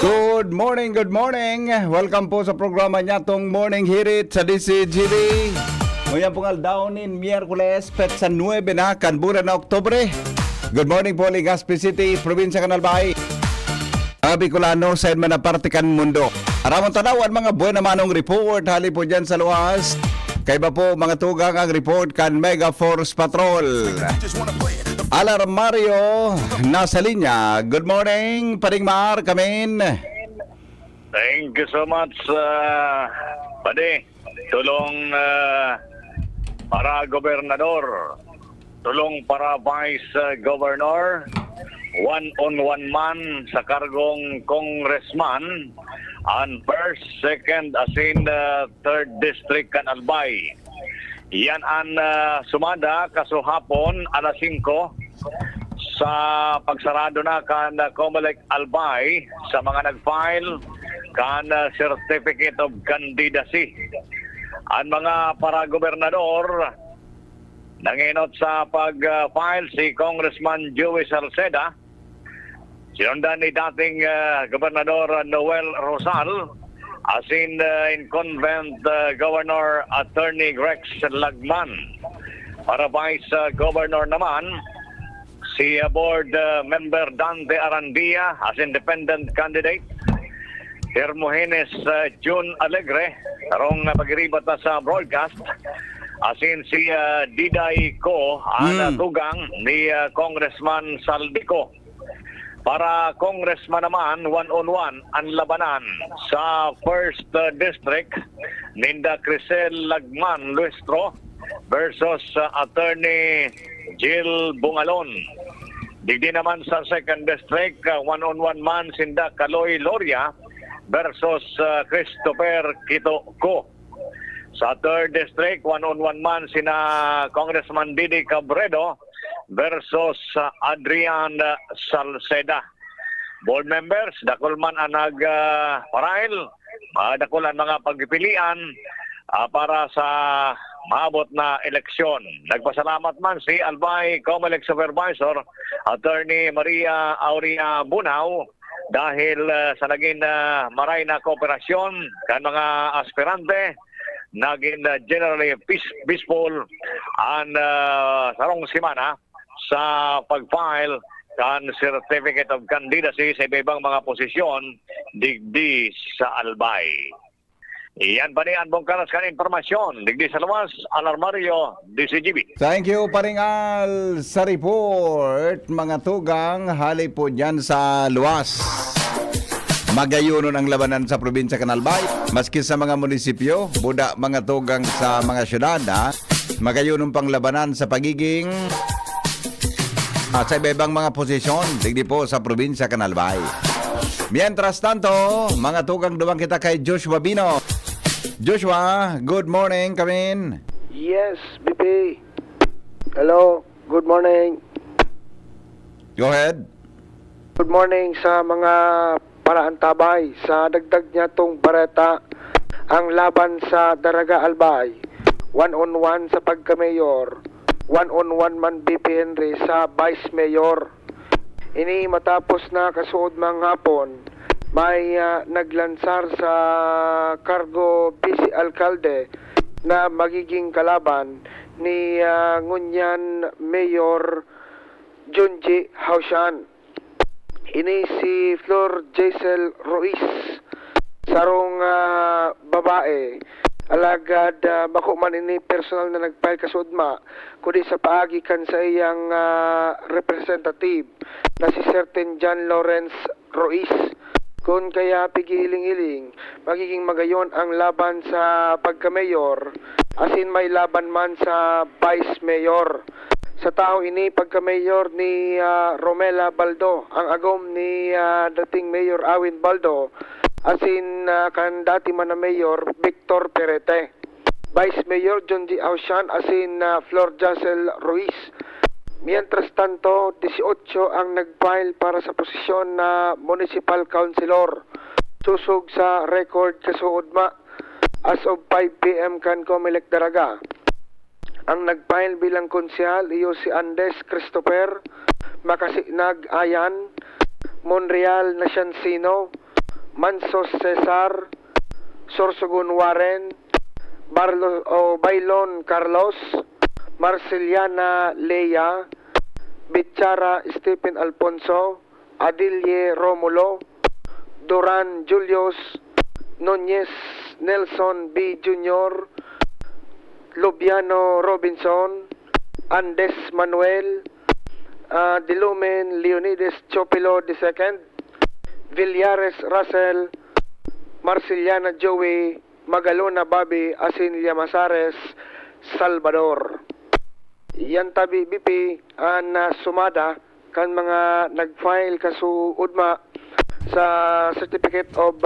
Good morning, good morning. Welcome po sa programa niya tong Morning Hirit sa DCGB. Ngayon pong aldawnin, Miyerkules, petsa 9 na, kanburan na Oktobre. Good morning po, Legazpi City, Probinsya Canalbay. Bicolano, sa Manapartikan Mundo. Aramon tanawan mga buwan namanong report, hali po dyan sa luwas. Kaya ba po mga tugang ang report kan Mega Force Patrol. Alarmario, nasa linya. Good morning, Paring Mar, kamin. Thank you so much, Pade. Tulong para gobernador, tulong para vice governor, one-on-one man sa kargong congressman, and first, second, as in third district kan Albay. Yan ang sumada kasuhapon alas 5 sa pagsarado na kan Comelec Albay sa mga nag-file kan Certificate of Candidacy. Ang mga para-gobernador nanginot sa pag-file si Congressman Joey Salceda, sinundan ni dating Gobernador Noel Rosal, as in incumbent Governor Attorney Rex Lagman. Para Vice Governor naman, si Board Member Dante Arandia as independent candidate. Hermogenes June Alegre, tarong pag-iribat na sa broadcast. As in si Diday Ko, ang tugang ni Congressman Saldico. Para congressman naman, one-on-one ang labanan sa 1st District, Ninda Crisel Lagman Luestro versus Attorney Jill Bungalon. Digdi naman sa 2nd District, one-on-one man Sinda Caloy Loria versus Christopher Quito Co. Sa 3rd District, one-on-one man sina Congressman Didi Cabredo versus Adrian Salceda. Board members, dakol man ang nag-parail, dakol ang mga pagpipilian para sa maabot na eleksyon. Nagpasalamat man si Albay Comelec Supervisor, Attorney Maria Aurea Bunao, dahil sa naging maray na kooperasyon kan mga aspirante, naging generally peaceful and sarong simana sa pag-file kan Certificate of Candidacy sa ibang mga posisyon digdi sa Albay. Iyan pa niyan mong karas kan informasyon digdi sa luwas, Alarmario, DCGB. Thank you, Paring Al, sa report. Mga tugang, hali po dyan sa luwas. Magayunon ang labanan sa probinsya Canalbay, maski sa mga munisipyo, buda mga tugang sa mga syudad, magayunon pang labanan sa pagiging sa ibang mga posisyon, digdi po sa probinsya Canalbay. Mientras tanto, mga tugang duwang kita kay Joshua Bino. Joshua, good morning, kamin. Yes, BP. Hello, good morning. Go ahead. Good morning sa mga paraantabay. Sa dagdag niya tong bareta, ang laban sa Daraga Albay, one-on-one sa pagka-mayor, one-on-one man BP Henry sa Vice Mayor. Ini matapos na kasuod mga hapon, may naglansar sa Cargo Vice Alcalde na magiging kalaban ni Ngunyan Mayor Junji Haushan. Ini si Flor Jaisel Ruiz, sarong babae. Alagad bako man ini personal na nagfile kasudma kundi sa paagi kan sa iyang representative na si certain John Lawrence Ruiz. Kung kaya pigiling-iling magiging magayon ang laban sa pagka-mayor, asin may laban man sa vice mayor. Sa tao ini pagka-mayor ni Romela Baldo, ang agom ni dating Mayor Awin Baldo, asin kan dati man na Mayor Victor Perete. Vice Mayor John G. Aushan, asin Flor Jaisel Ruiz. Mientras tanto, 18 ang nag-file para sa posisyon na Municipal Councilor. Susug sa record kasuodma as of 5 p.m. kan Comelec Daraga. Ang nag-file bilang konsyal iyo si Andes Christopher, Makasinag Ayan, Monreal Naciancino, Mansos Cesar, Sorsogon Warren, Bailon Carlos, Marceliana Leia, Bichara Stephen Alfonso, Adilye Romulo, Duran Julius, Nunez Nelson B. Jr., Lubiano Robinson, Andes Manuel, Dilumen Leonidas Chopilo II, Villares Russell, Marceliana Joey, Magalona Bobby, Asin Llamazares, Salvador. Yan tabi BP na sumada kan mga nag-file kasu udma sa certificate of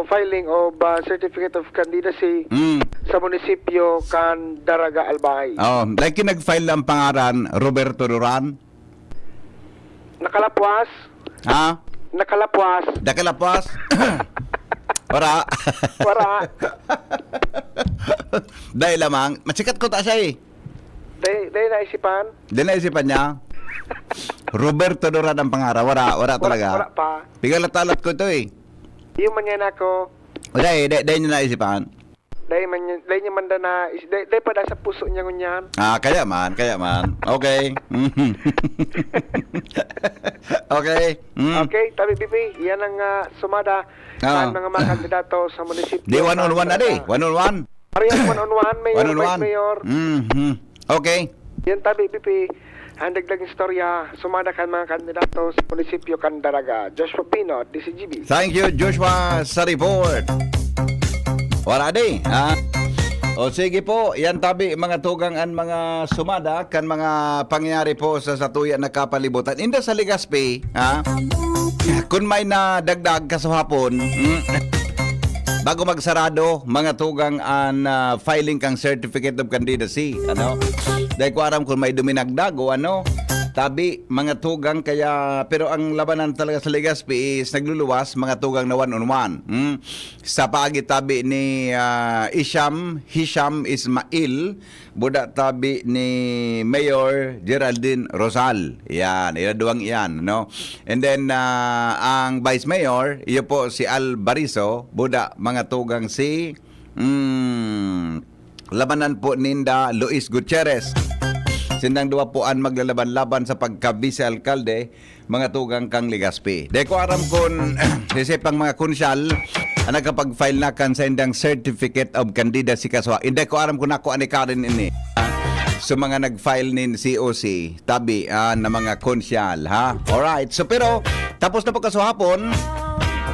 filing of certificate of candidacy sa munisipyo kan Daraga Albay. Oh, like nag-file ang pangaran Roberto Duran. Nakalapwas? Ha? Nakalapwas? Dakalapas? Ora. Wara. Dahil lamang, masikat ko ta siya eh. Day naisipan? Di naisipan niya. Roberto Duran ang pangaran. Wala talaga. Wala pa. Pigalatalat ko ito eh. Yung man yan ako. O dahil niya naisipan. Day niya man na day pa da sa puso niya ngunyan. Kaya man. Okay. Okay. Okay, tabi BP, yan ang sumada sa mga kandidato sa munisipyo. Di one-on-one na di. One-on-one. Ariyan one-on-one, Mayor, One-on-one. Vice Mayor. Okay. Yan tabi BP, handagdag istorya, sumada kan mga kandidato sa munisipyo kan Daraga. Joshua Pino, DCGB. Thank you, Joshua, sa report. Wala di, ha? O sige po, yan tabi mga tugang an mga sumada kan mga pangyayari po sa satuyan na kapalibutan. Inda sa Legazpi, ha? Kung may na dagdag kasahapon, bago magsarado, mga tugang an filing kang certificate of candidacy, ano? Dahil ko aram kung may duminagdag o ano, tabi, mga tugang kaya, pero ang labanan talaga sa Legazpi is nagluluwas, mga tugang na one-on-one. Sa pagitabi ni Hisham Ismail, buda tabi ni Mayor Geraldine Rosal. Yan, iraduang yan, no? And then, ang Vice Mayor, iyo po si Al Bariso, buda mga tugang si labanan po ninda Luis Gutierrez. Sindang duwa po ang maglalaban-laban sa pagka-vice-alkalde, mga tugang kang Legazpi. Dahil ko aram kung isipang mga konsyal ang nagkapag-file na kan sa indang certificate of candidacy kaswa. Hindi ko aram kung ako ani Karen ini. So mga nag-file nin COC, tabi na mga konsyal, ha? Alright. So pero, tapos na po kaswahapon,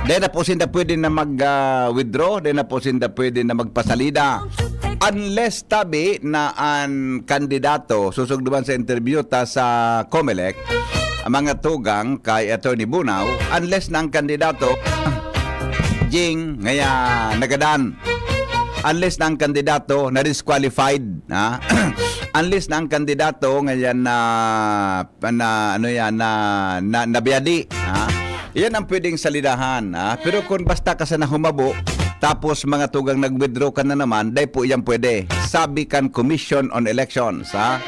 dahil na po sinda pwede na mag-withdraw, dahil na po sinda pwede na magpasalida. Unless tabi na ang kandidato susugduman sa interview ta sa COMELEC, ang mga tugang kay Attorney Bunaw, unless na ang kandidato Jing ngaya nagadan, unless na ang kandidato na disqualified, ha? Unless na ang kandidato ngayon na biyadi, ha? Yan ang pwedeng salidahan, ha? Pero kung basta ka sa nahumabo, tapos mga tugang nag-withdraw ka na naman, dahil po yan pwede. Sabi kan Commission on Elections, ha?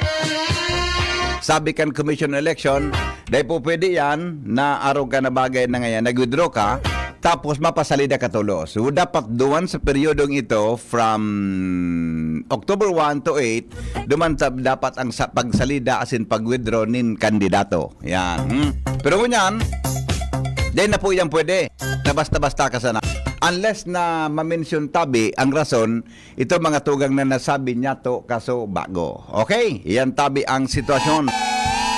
Sabi kan Commission on Election, dahil po pwede yan na araw ka na bagay na ngayon, nag-withdraw ka, tapos mapasalida ka tulos. So, dapat duwan sa peryodong ito from October 1 to 8, duman dapat ang pagsalida asin pag-withdraw nin kandidato. Yan. Pero kunyan, dahil na po yan pwede, na basta-basta ka sana. Unless na ma-mention tabi ang rason, ito mga tugang na nasabi niya to kaso bago. Okay? Yan tabi ang sitwasyon.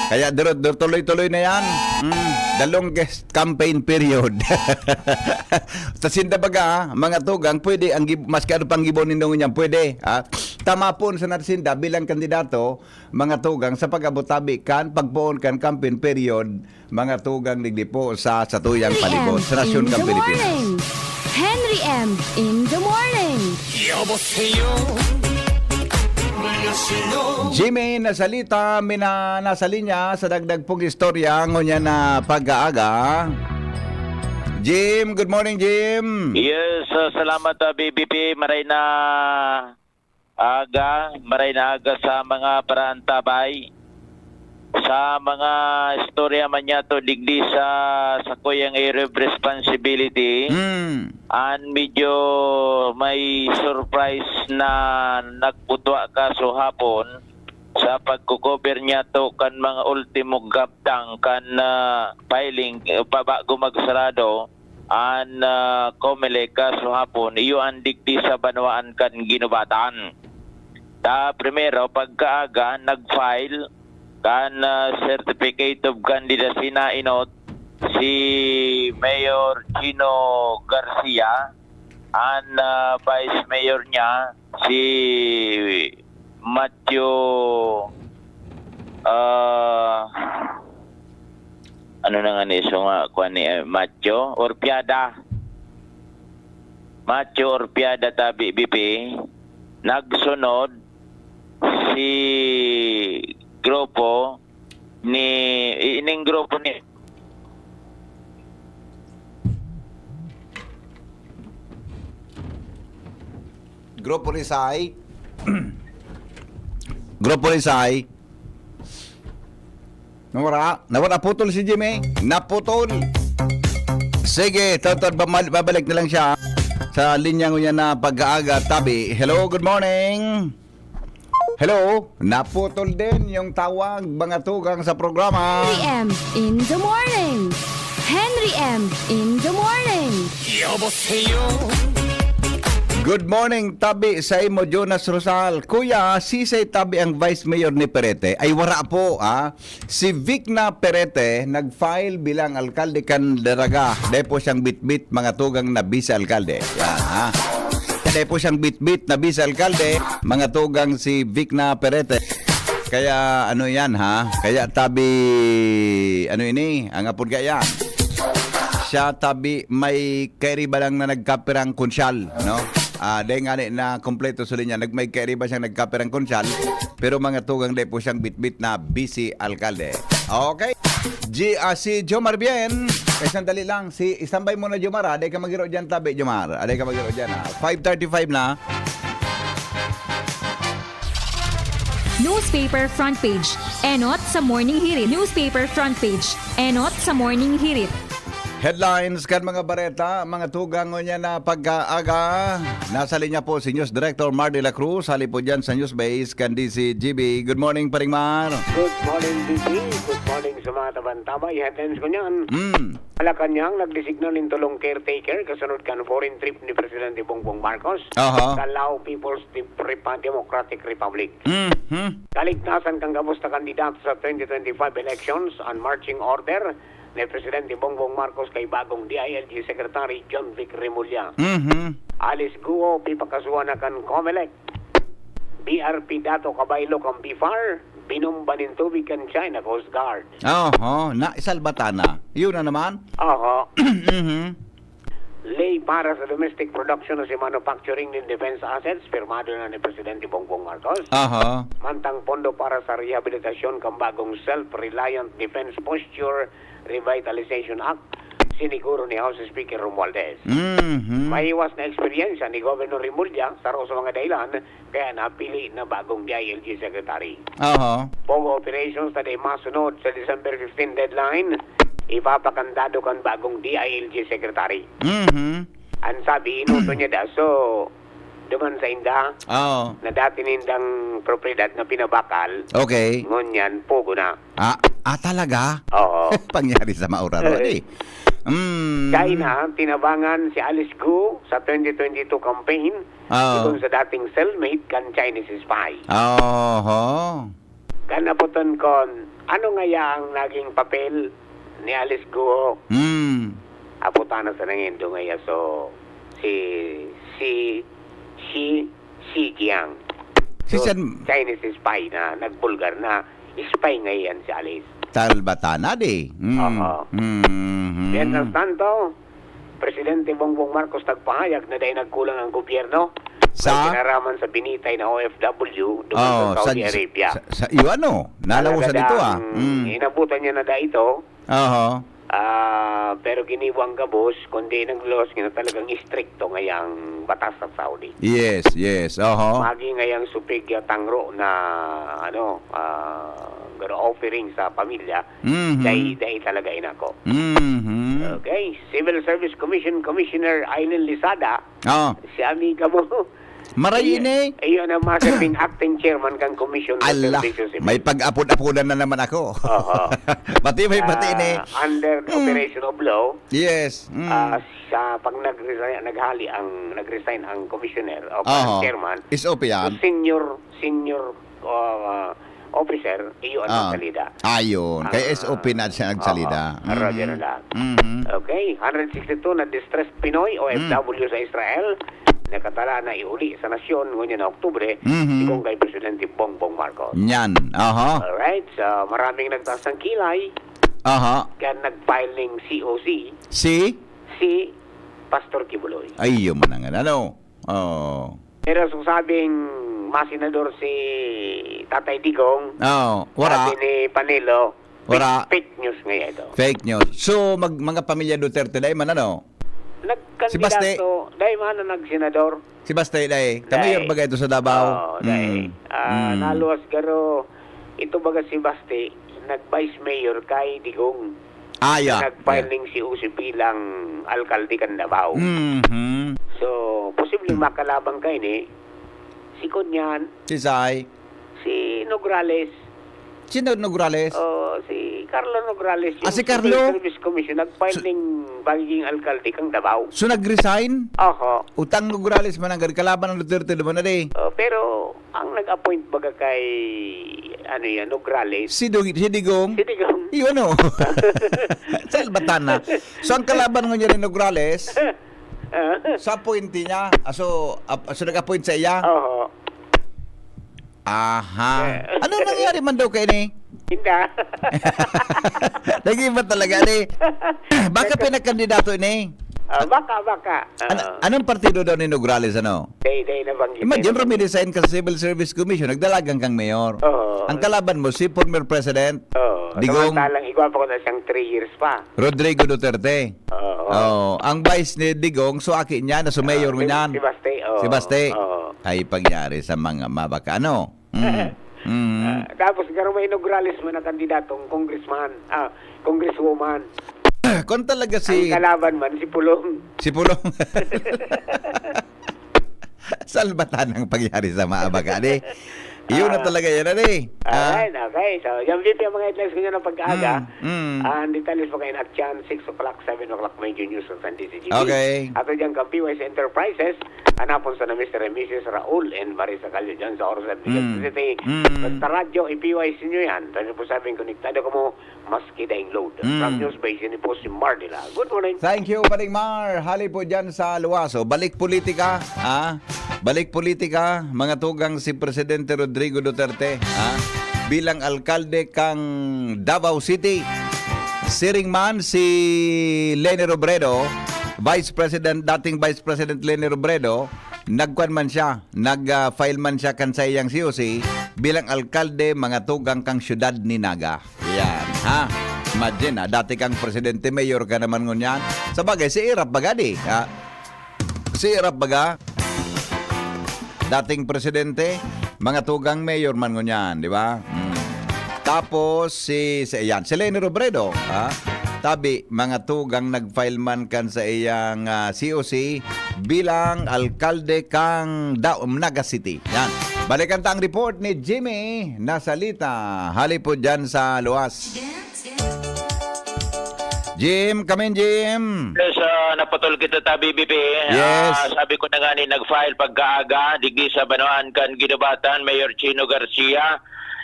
Kaya tuloy-tuloy na yan. The longest campaign period. Tasinda baga, mga tugang, pwede, maski ano pang gibonin nung yan, pwede. Tama po sa nasinda bilang kandidato, mga tugang, sa pag-abot-tabi kan, pagpoon kan campaign period, mga tugang nagdipo sa satuyang palibot sa Nasyon kang Pilipinas. Henry M. in the morning. Jimmy nasalita, nasa linya sa dagdag pong istorya ngunya na pag-aaga. Jim, good morning Jim. Yes, salamat BBP. Maray na aga sa mga parantabay. sa mga istorya man niya to digdi sa kuyang area of responsibility. And medyo may surprise na nagputwa ka so hapon sa pagkukover niya to kan mga ultimo gaptang kan filing bago magsarado an Comelec ka so hapon iyo ang digdi sa banwaan kan ginubatan. Ta primero pagkaaga nag-file kan certificate of candidacy na inot si Mayor Gino Garcia and Vice Mayor niya si Matthew ano na nga ni so nga kuan ni Matthew Orpiada tabi BP nagsunod si grupo ining grupo ni Grupo Rizay. Grupo Rizay. Nawala putol si Jimmy. Naputol. Sige, babalik na lang siya sa linya ko niya na pag-aaga tabi. Hello, good morning. Hello, naputol din yung tawag mga tugang sa programa. Henry M. in the morning. Henry M. in the morning. Good morning, tabi sa imo Jonas Rosal. Kuya, sisay tabi ang Vice Mayor ni Perete. Ay wara po, Si Vicna Perete nag-file bilang alkalde kan Daraga. Depo siyang bitbit mga tugang na vice-alkalde. Yan, Depo siyang bitbit na vice-alkalde, mga tugang si Vicna Perete. Kaya ano yan, Kaya tabi, ano ini, ang apod kaya. Siya tabi may carry ba lang na nagkapirang konsyal, no? Dahil nga na kompleto sa linya, may carry ba siyang nagkapirang konsyal, pero mga tugang depo siyang bitbit na vice-alkalde. Okay. Si Jomar Bien, sandali lang, istambay mo na Jomar, aday ka magiro dyan tabi Jomar, aday ka magiro dyan 5:35 na. Newspaper front page, enot sa morning hirit. Newspaper front page, enot sa morning hirit. Headlines kan mga bareta, mga tugang niya na pag-aaga. Nasa linya po si News Director Mar de la Cruz. Hali po dyan sa News Base kan DCGB. Good morning, Paring Mar. Good morning, DP. Good morning sa mga tabantaba. I-headlines ko niyan. Malacanang nagdesigno ng tulong caretaker kasunod kan foreign trip ni Presidente Bongbong Marcos sa Lao People's Democratic Republic. Kaligtasan kang gabos na kandidato sa 2025 elections on marching order ni Presidente Bongbong Marcos kay bagong DILG Secretary John Vic Remulla. Alice Guo, pipakasuhan na kan Comelec. BRP dato kabaylo kang BIFAR, binumba ng tubig kan China Coast Guard. Na isalbatana. Yun na naman. Lay para sa domestic production o si manufacturing ng defense assets, firmado na ni Presidente Bongbong Marcos. Mantang pondo para sa rehabilitasyon kang bagong self-reliant defense posture Revitalization Act, siniguro ni House Speaker Romualdez. Maiwas na eksperyensya ni Governor Remulla sa mga dahilan kaya napili na bagong DILG Secretary. Pogo operations na masunod sa December 15 deadline, ipapakandado kan bagong DILG Secretary. Ang sabi, inuto niya so duman sa inda na dati nindang propriedad na pinabakal. Okay. Ngunyan, pogo na. Talaga? Oo. Pangyari sa Mauraro China, tinabangan si Alice Gu sa 2022 campaign ikon sa dating cellmate kan Chinese spy. Kanaputon kon, ano nga ang naging papel ni Alice Gu? Aputan na sa nangindo ngaya so si Jiang. Chinese spy na nagbulgar na spy ngayon si Alice. Talbatana di. Mientras tanto, Presidente Bongbong Marcos nagpahayag na dahil nagkulang ang gobyerno sa kinaraman sa binitay na OFW doon sa Saudi Arabia. Nalawasan ito Inabutan niya na ito. Pero giniwang gabos kundi naglos nga talagang istrikto ngayang batas sa Saudi. Yes. Magi ngayang supig tangro na garo offering sa pamilya, dahil talaga inako. Okay, Civil Service Commission Commissioner Aileen Lisada, si amiga mo. Maray ini. Ayun ang marketing acting chairman kang Commission of Allah, Services Civil. may pag-apod-apodan na naman ako. Pati ini. Under operation of law, Yes. sa pag nag-resign ang commissioner o chairman, Is okay yan. senior officer, iyon ang salida. Ayun. Kay SOP na siya nagsalida. Roger na. Okay, 162 na distressed Pinoy OFW sa Israel nakatala na iuli sa nasyon ngayon na Oktubre kung kay Presidente Bongbong Marcos. Yan. Alright, so maraming nagtaas ng kilay kaya nag-file ng COC si Pastor Kibuloy. Ayun man ang ano. Pero sabing masenador si Tatay Digong, wala. sabi ni Panelo, Wala. fake news ngayon ito. Fake news. So, mga pamilya Duterte dahil man ano? Si Baste. Nagkandidato, dahil man na nagsenador. Si Baste dahil. Kamayor baga ito sa Davao? Dahil. Naluwas garo, ito baga si Baste, nag-vice mayor kay Digong. Yeah. Nag-file ng si Usi bilang alkalde kan Davao. So, posibleng makalabang kayo ni si Kunyan, Si Sai. si Nograles, Sino Nograles? si Carlo Nograles, yung Si Carlo? Civil Service Commission, nag-file ng bagiging alkalde kang Davao. So, nag-resign? Oho. Utang Nograles man ang kalaban ng Duterte naman na di. Pero, ang nag-appoint baga kay, Nograles, Si Digong? si Digong. Iyon o. Sa Albatana. So, ang kalaban nga niya ni Nograles, sa appointee niya, so nag-appoint sa iya? Oho. Aha. Ano nangyari man daw kay ni? Hindi. Nag-iba talaga ni. Baka pinagkandidato ni. Baka. Anong partido daw ni Nograles ano? Day na banggit. Imagine Rami resign ka sa Civil Service Commission, nagdalagang kang mayor. Oo. Ang kalaban mo si former President Digong. Samantalang igwa pa ko na siyang 3 years pa. Rodrigo Duterte. Oo. Ang vice ni Digong, so akin niya, na mayor mo niyan. Si Baste. Si Baste. Oo. Ay pangyari sa mga mabakano. Tapos garo may Nograles mo na kandidatong congresswoman. Kung talaga Ang kalaban man si Pulong. Si Pulong. Salbatan ang pangyari sa maabagani. Iyon na talaga yan, Alright, okay. So, yung VP ang mga headlines ko nyo ng pag-aaga. Ang details po kayo na dyan, 6 o'clock, 7 o'clock, medyo news on San DCGB. Okay. At dyan kang PYS Enterprises, hanapon sa na Mr. and Mrs. Raul and Marisa Calio dyan sa Oros at Bigyan City. Basta radyo, i-PYS nyo yan. Dahil po sabing konektado ko mo, maski daing load. From News Base, yun po si Mardila. Good morning. Thank you, Paring Mar. Hali po dyan sa Luwaso. Balik politika, Balik politika, mga tugang si Presidente Rodrigo Duterte, bilang alkalde kang Davao City. Siring man si Leni Robredo, dating Vice President Leni Robredo, nag-file man siya kan sa iyang COC bilang alkalde mga tugang kang syudad ni Naga. Yan, Imagine, dati kang presidente, mayor ka naman ngunyan. Sabagay, si Irap Baga Si Irap Baga, dating presidente, mga tugang mayor man ngunyan, di ba? Tapos, si Leni Robredo, tabi, mga tugang nag-file man kan sa iyang COC bilang alkalde kang Naga City. Yan. Balikan ta ang report ni Jimmy Nasalita. Hali po dyan sa Luwas. Jim, come in, Jim. Yes, napatol kita ta BBP. Yes. Sabi ko na nga ni nag-file pagkaaga, digdi sa Banoan kan Ginubatan, Mayor Chino Garcia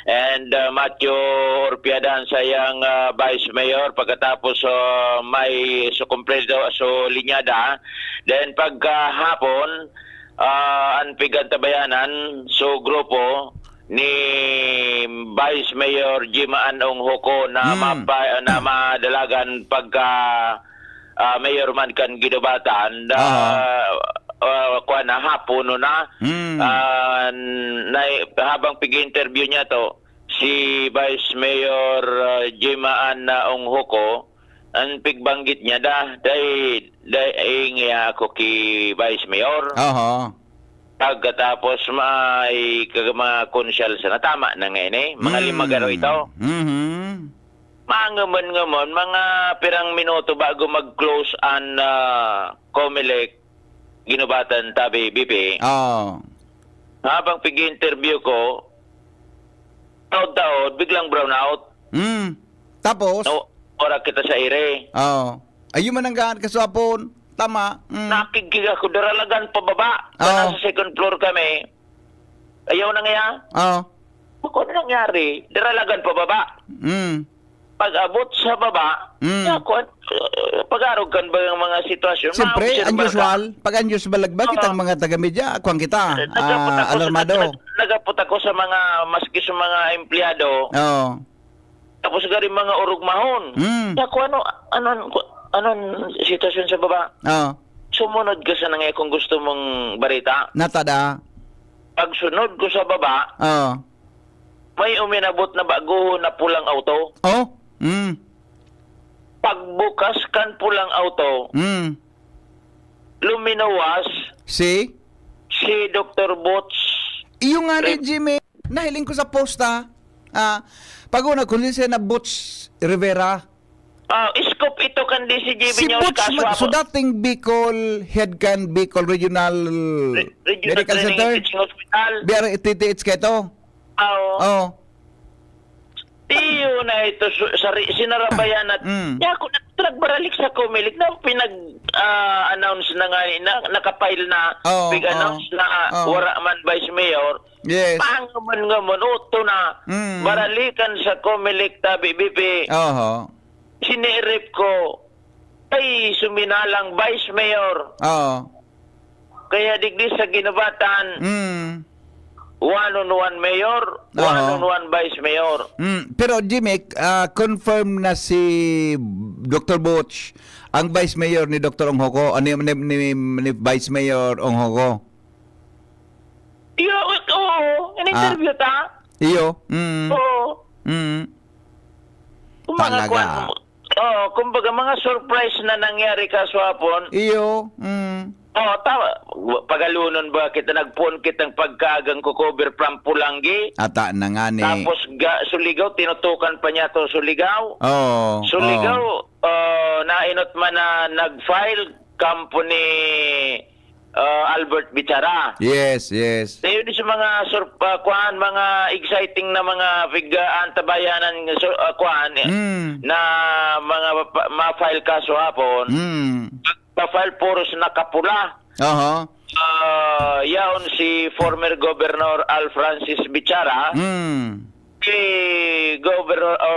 and Matthew Orpiadan sayang Vice Mayor pagkatapos may sukumpleto linyada. Then pagkahapon, Anpigan Tabayanan, grupo ni Vice Mayor Jima Anong Hoko na madalagan pagka mayor man kan Ginubatan kuan na hapon na habang pig-interview niya to si Vice Mayor Jima Anong Hoko ang pigbanggit niya dahil ako ki Vice Mayor. Pagkatapos may mga konsyal sa natama na ngayon mga limagaro ito. Mangamon-ngamon, mga pirang minuto bago mag-close ang Comelec ginubatan tabi BP. Habang pig-interview ko, taod-taod, biglang brown out. Tapos? Ora kita sa ire. Ayun man ang gaan kaswapon. Tama. Nakikig ako, daralagan pababa. Nasa second floor kami. Ayaw na nga. Ako na nangyari, daralagan pababa. Pag-abot sa baba, pag-arog kan ba yung mga sitwasyon? Siyempre, unusual. Pag unusual ba kitang mga taga-media, akuang kita, alarmado. Nagapot ako sa mga, maski sa mga empleyado. Tapos gari mga urugmahon. Ako, anong sitwasyon sa baba? Sumunod ka sa nangay kung gusto mong barita. Natada. Pagsunod ko sa baba, may uminabot na bago na pulang auto. Pagbukas kan pulang auto, luminawas si Dr. Boots. Iyo nga ni Jimmy, nahiling ko sa posta. Pag una kunin siya na Boots Rivera. Iskop ito kan di si JB Si Boots, so dating Bicol, head kan Bicol Regional Medical Center. Hospital. Biar TTH ka ito. Iyo na ito, sinarabayan at ako nagbaralik sa Comelec na pinag-announce na nga, nakapile na, big-announce na wara man Vice Mayor. Yes. Pangaman-ngamon, uto na, baralikan sa Comelec tabi BP. Sinirip ko, ay suminalang Vice Mayor. Kaya digdi sa ginabatan, one-on-one mayor, one-on-one vice mayor. Pero Jimmy, confirm na si Dr. Butch ang vice mayor ni Dr. Onghoko, ni vice mayor Onghoko. Oo, in-interview ta. Iyo? Oo. Talaga. Kumbaga mga surprise na nangyari kaswapon. Iyo? Tawa. Pagalunon ba kita nagpon kitang pagkagang ko cover from Pulangi? Ata na nga ni. Tapos Suligaw, tinutukan pa niya to Suligaw. Suligaw, nainot man na nag-file company Albert Bichara. Yes. Yun sa mga mga exciting na mga antabayanan na mga ma-file kaso hapon. Pa-file puros nakapula. Yaon si former Governor Al Francis Bichara.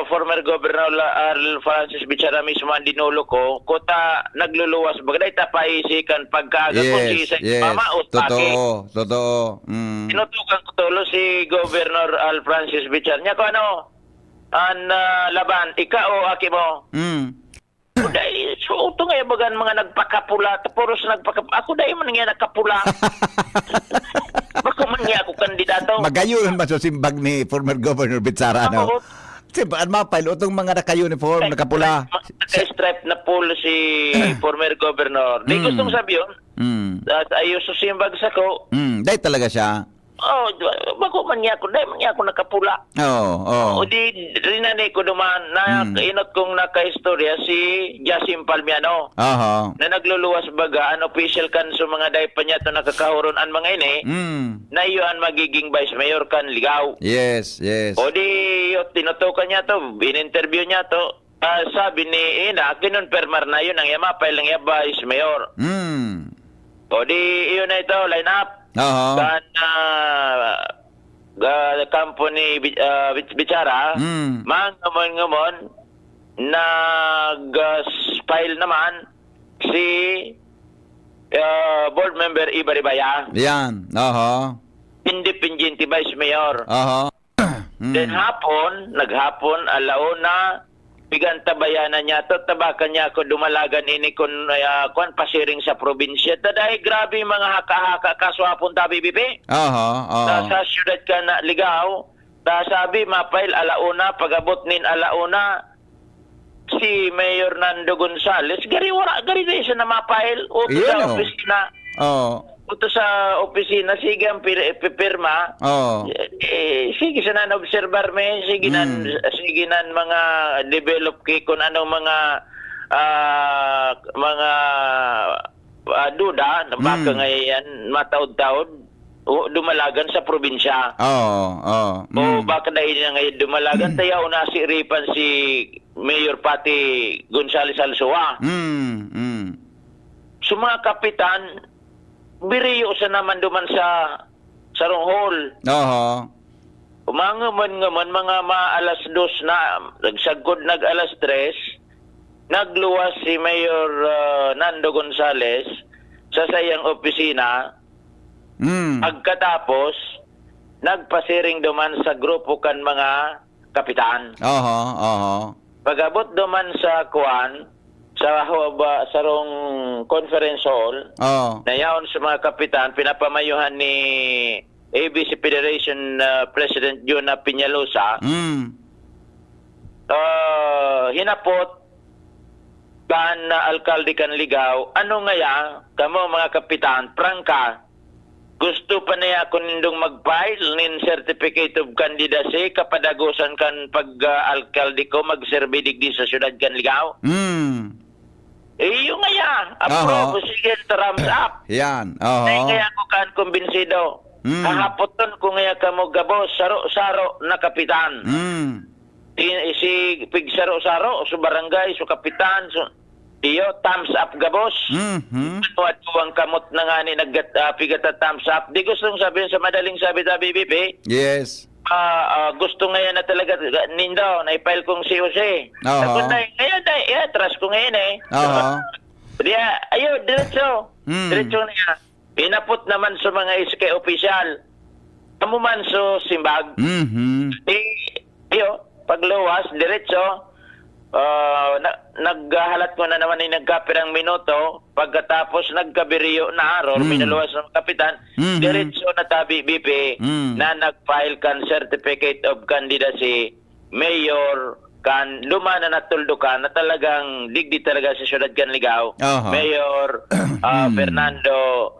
Former Governor Al Francis Bichara mismo ang dinulo ko, kota nagluluwas bagay tapaisikan pagkaga kung si mama o take. Totoo. Tinutukan ko tulo si Governor Al Francis Bichara. Nya ko an laban, ika o aki mo? Dahil so ito nga bagan mga nagpakapula, tapuros ako dahil man nga nagkapula. Bako man nga ako kandidato. Magayon man sa simbag ni former Governor Bichara, no? Siyempre, mapile, itong mga naka-uniform, nakapula. Naka-stripe na pool si former Governor. Di gustong sabi yun. At ayos sa simbag sa ko. Dahil talaga siya. Bako man nga ako, dahil man nga ako nakapula. O di rinanay ko duman, inot kong naka-istorya si Jasim Palmiano. Na nagluluwas baga, official kan so mga dahil pa niya ito nakakahuron ang mga ini, na iyon magiging vice mayor kan ligaw. Yes. O di, tinutukan niya to, in-interview niya to, sabi ni Ina, kinonpermar na yun, ang yamapay lang yung vice mayor. O di, iyon na ito, line up. Dan company Bichara, mangamon-ngamon, nag-file naman si board member Ibaribaya. Yan, Independent Vice Mayor. Then naghapon, alauna, bigan tabayanan niya to, tabakan niya ako dumalagan ini kun pasiring sa probinsya. Dahil grabe mga haka-haka kaswapon ta BBP. Sa syudad ka na ligaw, sabi mapail alauna, pagabot nin alauna, si Mayor Nando Gonzales, gari din siya na mapail, o sa opisina. puto sa opisina, sige ang pipirma. Oh. Sige sa observar me, sige nan mga develop kay kung ano mga duda na baka ngayon mataod-taod o dumalagan sa probinsya. O baka dahil na ngayon dumalagan tayo na si Ripan si Mayor Pati Gonzales Alsoa. So mga kapitan, biriyo sa naman duman sa Ronghol. Umangaman mga alas 2 na, nagsagod alas 3, nagluwas si Mayor Nando Gonzales sa sayang opisina. Pagkatapos, nagpasiring duman sa grupo kan mga kapitan. Pagabot duman sa kuwan, sa rong conference hall, nayaon sa mga kapitan, pinapamayuhan ni ABC Federation President Jonah Peñalosa, hinapot kan alkalde kan Ligaw, ano ngaya, kamo mga kapitan, prangka, gusto pa niya kung nindong mag-file nin certificate of candidacy kapadagusan kan pag-alkalde ko mag-survey digdi sa syudad kan Ligaw? Yung ngaya, approve, sige, thumbs up. Yan. Kaya ko kan kumbinsido. Kahapoton ko ngaya ka mo gabo, saro-saro na kapitan. Si pig saro-saro, so barangay, so kapitan, so iyo, thumbs up gabos. Tuwad ko ang kamot na nga ni nagpigata thumbs up. Di gustong sabihin sa madaling sabi ta BBP. Yes. Gusto ngayon na talaga nindo, na-file kong COC. Tapos na, ngayon na, trust ko ngayon eh. Ayo, diretso. Diretso na yan. Pinapot naman sa mga SK official. Amuman so simbag. Ayo, pagluwas, diretso. Naghahalat ko na naman yung nagkapirang minuto. Pagkatapos nagkabiriyo na minaluwas ng kapitan, diretso na tabi BP na nag-file kan certificate of candidacy mayor kan lumana na tuldukan na talagang digdi talaga sa syudad kan Ligaw. Mayor Fernando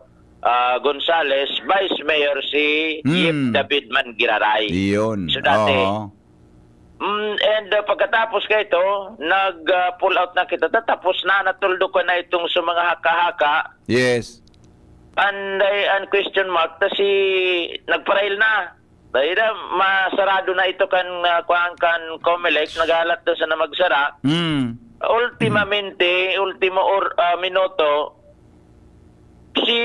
Gonzales, Vice Mayor si Yip David Mangiraray. Iyon. So dati and pagkatapos ka ito, nag-pull out na kita. Tapos natuldo ko na itong sa mga haka-haka. Yes. And question mark, si nagparail na. Dahil masarado na ito kan Comelec, naghalat na sa na magsara. Ultimamente, minuto, si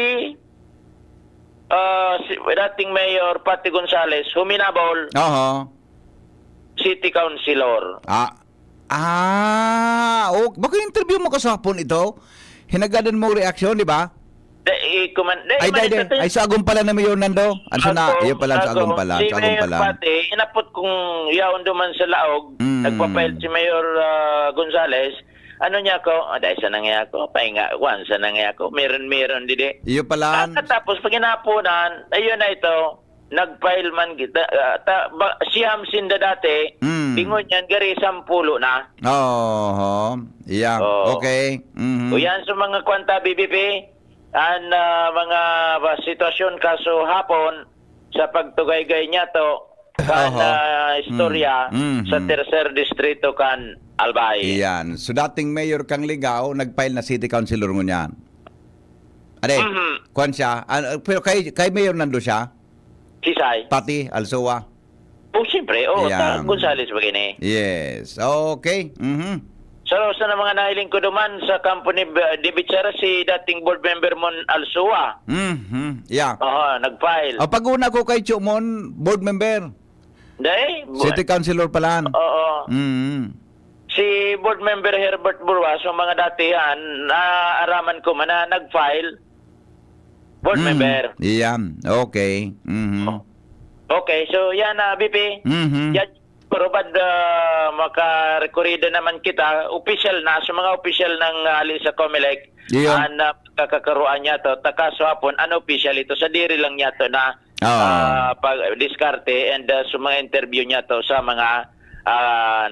dating Mayor Pati Gonzales, huminabol. City Councilor. Baka interview mo kasapon ito? Hinagadan mo reaksyon, di ba? Ay, sa agong pala na Mayor Nando. Iyo pala sa agong pala. Si Mayor Pati, inapot kung yaon duman sa laog, nagpapail si Mayor Gonzales, ano niya ko? Dahil sa nangyaya ko, pahinga, sa nangyaya ko, meron, didi. Iyo pala. Tapos, pag inapunan, ayun na ito, nag-file man kita. Siyam sinda dati, bingon yan, gari 10 na. Yeah, okay. O yan sa mga kwanta BBP, and mga sitwasyon kaso hapon, sa pagtugaygay niya to, kan istorya, sa tercer distrito kan Albay. Yan. So dating Mayor kang Ligaw, nag-file na City Councilor mo niyan. Kwan siya. Pero kay Mayor Nando siya? Sisay? Pati, Alsoa. Siyempre. Gonzales begini. Yes. Okay. So, sa mga nahiling ko duman sa company Dibichara, si dating board member mon Alsoa. Yeah. Nag-file. Pag-una ko kay Chumon, board member. City Councilor pala. Si board member Herbert Burwa, so mga datihan, naaraman ko man na nag-file. Board member. Yeah, okay. Okay, so yan BP. Yan, pero bad makarekorida naman kita, official na, sa mga official ng alis sa Comelec, na kakakaruan niya to, takaso hapon, unofficial ito, sa diri lang niya to na pag-diskarte and sa mga interview niya to sa mga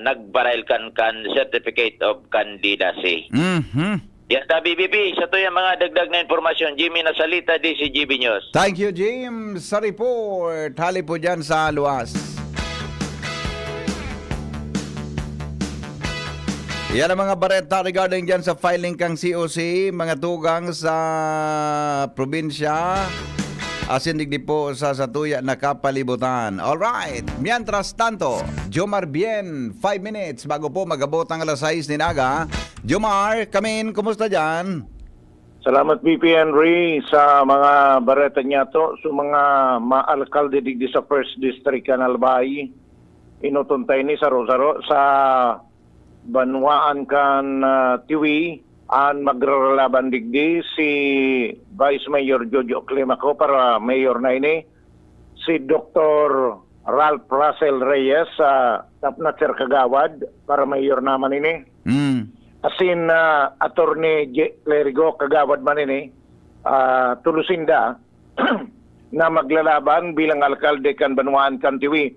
nagbaril kan certificate of candidacy. Yan ta BBP, sa to yung mga dagdag na informasyon. Jimmy Nasalita, DCGB News. Thank you, James, sa report. Hali po dyan sa luwas. Yan ang mga bareta regarding dyan sa filing kang COC, mga tugang sa probinsya. Asin digdi po sa Satuya na kapalibutan. Alright, mientras tanto, Jomar Bien, 5 minutes bago po magabot ang alas 6 ni Naga. Jomar, come in, kumusta dyan? Salamat BP Henry sa mga bareta niya to, sa mga maalkalde digdi sa First District Canalbay. Inutuntay ni Saro-Saro sa Banwaan kan Tiwi. An magralaban digdi si Vice Mayor Jojo Climaco para mayor na ini, si Dr. Ralph Russell Reyes sa Tapnatser Kagawad para mayor naman ini. Asin Attorney J. Clerigo Kagawad man ini, Tulusinda na maglalaban bilang alkalde kan Banwaan kan Tiwi.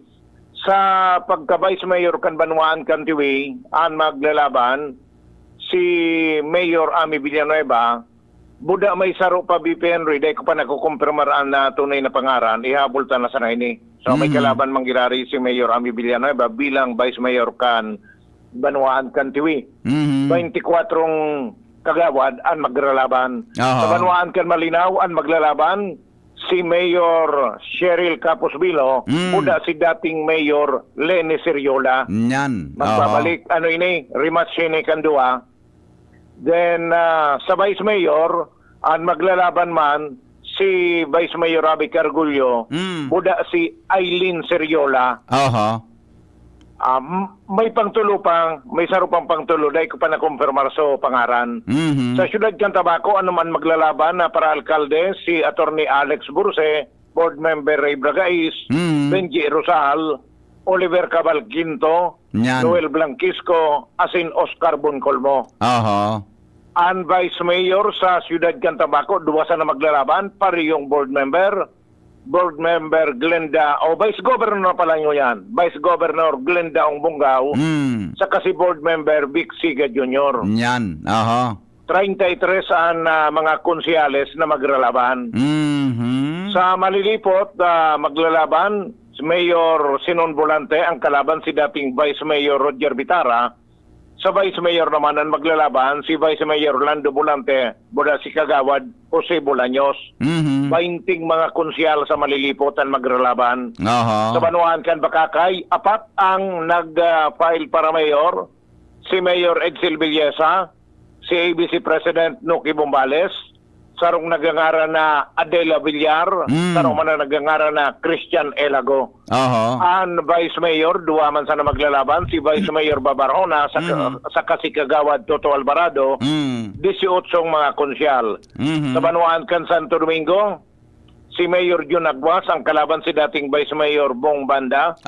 Sa pagka-Vice Mayor kan Banwaan kan Tiwi, an maglalaban si Mayor Ami Villanueva, buda may saro pa BP Henry, dahil ko pa nakukumpirmaraan na tunay na pangaran, ihabol ta na sa ini. So may kalaban manggirari si Mayor Ami Villanueva bilang Vice Mayor kan Banwaan kan Tiwi. 24 kagawad ang maglalaban. Sa Banwaan kan Malinaw ang maglalaban si Mayor Cheryl Capos-Bilo, buda si dating Mayor Lene Seriola. Yan. Magbabalik, rematch ni Kandua. Then, sa Vice Mayor, ang maglalaban man, si Vice Mayor Rabi Cargullo, buda si Aileen Seriola. May pangtulo pang, may sarupang pangtulo, dahil ko pa nakumpirmar so pangaran. Sa Siyudad Cantabaco, ano man maglalaban na para alkalde, si Attorney Alex Burse, Board Member Ray Bragais, Benji Rosal, Oliver Cabal Quinto, Noel Blanquisco, asin Oscar Boncolmo. Ang Vice Mayor sa Siyudad Cantabaco, duwasa na maglalaban, parehong board member Glenda, Vice Governor na pala nyo yan, Vice Governor Glenda Ongbongao, sa kasi board member Vic Siga Jr. Yan, 33 ang mga konsyales na maglalaban. Sa Malilipot, maglalaban si Mayor Sinon Volante, ang kalaban si dating Vice Mayor Roger Vitara. Sa Vice Mayor naman ang maglalaban si Vice Mayor Orlando Volante, buda si Kagawad Jose Bolaños. 20 mga konsyal sa Malilipot ang maglalaban. Sa Banwaan kan Bakakay, 4 ang nag-file para mayor, si Mayor Edsel Villesa, si ABC President Nuki Bombales, sarong nagangara na Adela Villar, sarong man nagangara na Christian Elago. Ang Vice Mayor, duwa man sana maglalaban, si Vice Mayor Babarona, sa Kasikagawad Toto Alvarado, 18 mga konsyal. Sa Banwaan kan Santo Domingo, si Mayor Jun Aguas, ang kalaban si dating Vice Mayor Bong Banda.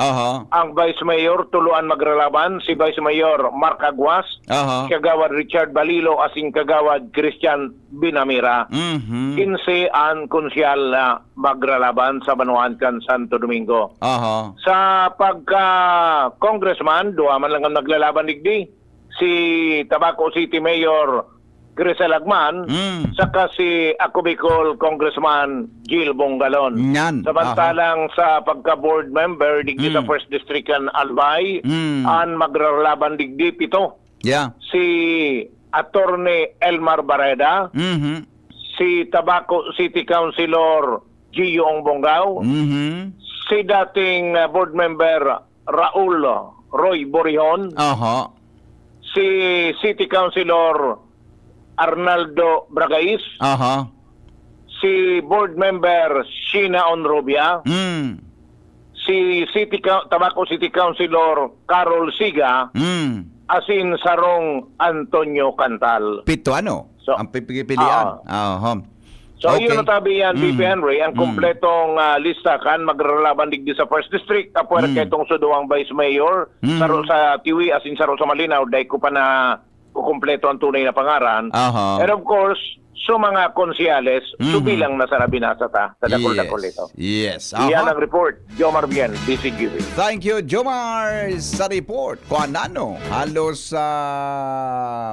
Ang Vice Mayor, tuluan maglalaban, si Vice Mayor Mark Aguas, Kagawad Richard Balilo, asing Kagawad Christian Binamira. 15 ang konsyal na maglalaban sa Banwaan kan Santo Domingo. Sa pagka-congressman, duwa man lang ang naglalaban digdi, si Tabaco City Mayor Grisel Agman, saka si Akubicol Congressman Gil Bongalon. Samantalang sa pagka-board member digdi sa First District kan Albay, ang maglalaban digdi 7. Si Attorney Elmar Barreda, si Tabaco City Councilor Gio Ongbongao, si dating board member Raul Roy Borihon, si City Councilor Arnaldo Bragais, si board member Sheena Onrubia, si Tabaco City Councilor Carol Siga, asin sarong Antonio Cantal. 7 So, ang pipilian. So yun na tabi yan, BP Henry, ang kompletong lista kan maglalaban digdi sa First District, kapwer ketong suduang Vice Mayor, saro sa Tiwi, asin saro sa Malinaw, dahil ko pa na kukumpleto ang tunay na pangaran. And of course, So mga konsyales, subilang na sa nabinasa ta, sa dakol-dakol ito. Yes. Iyan ang report. Jomar Bien, DCGV. Thank you, Jomar, sa report. Kung ano, halos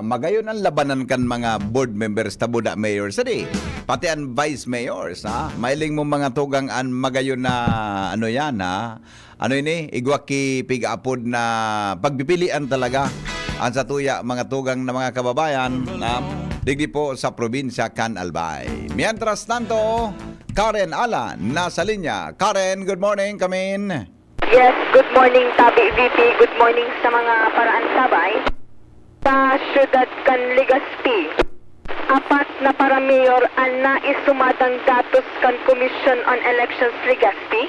magayon ang labanan kan mga board members tabuda mayors. Sadi, pati ang vice mayors. Ha? Mailing mo mga tugang an magayon na ano yan. Ha? Ano ini? Igwaki pig-apod na pagpipilian talaga. Ang sa tuya, mga tugang na mga kababayan na digdi po sa probinsya Can Albay. Mientras tanto, Karen Ala, nasa linya. Karen, good morning, come in. Yes, good morning Tabi VP. Good morning sa mga paraan sabay. Sa Syudad Can Legazpi, 4 na para mayor ang naisumadang datos kan Commission on Elections Legazpi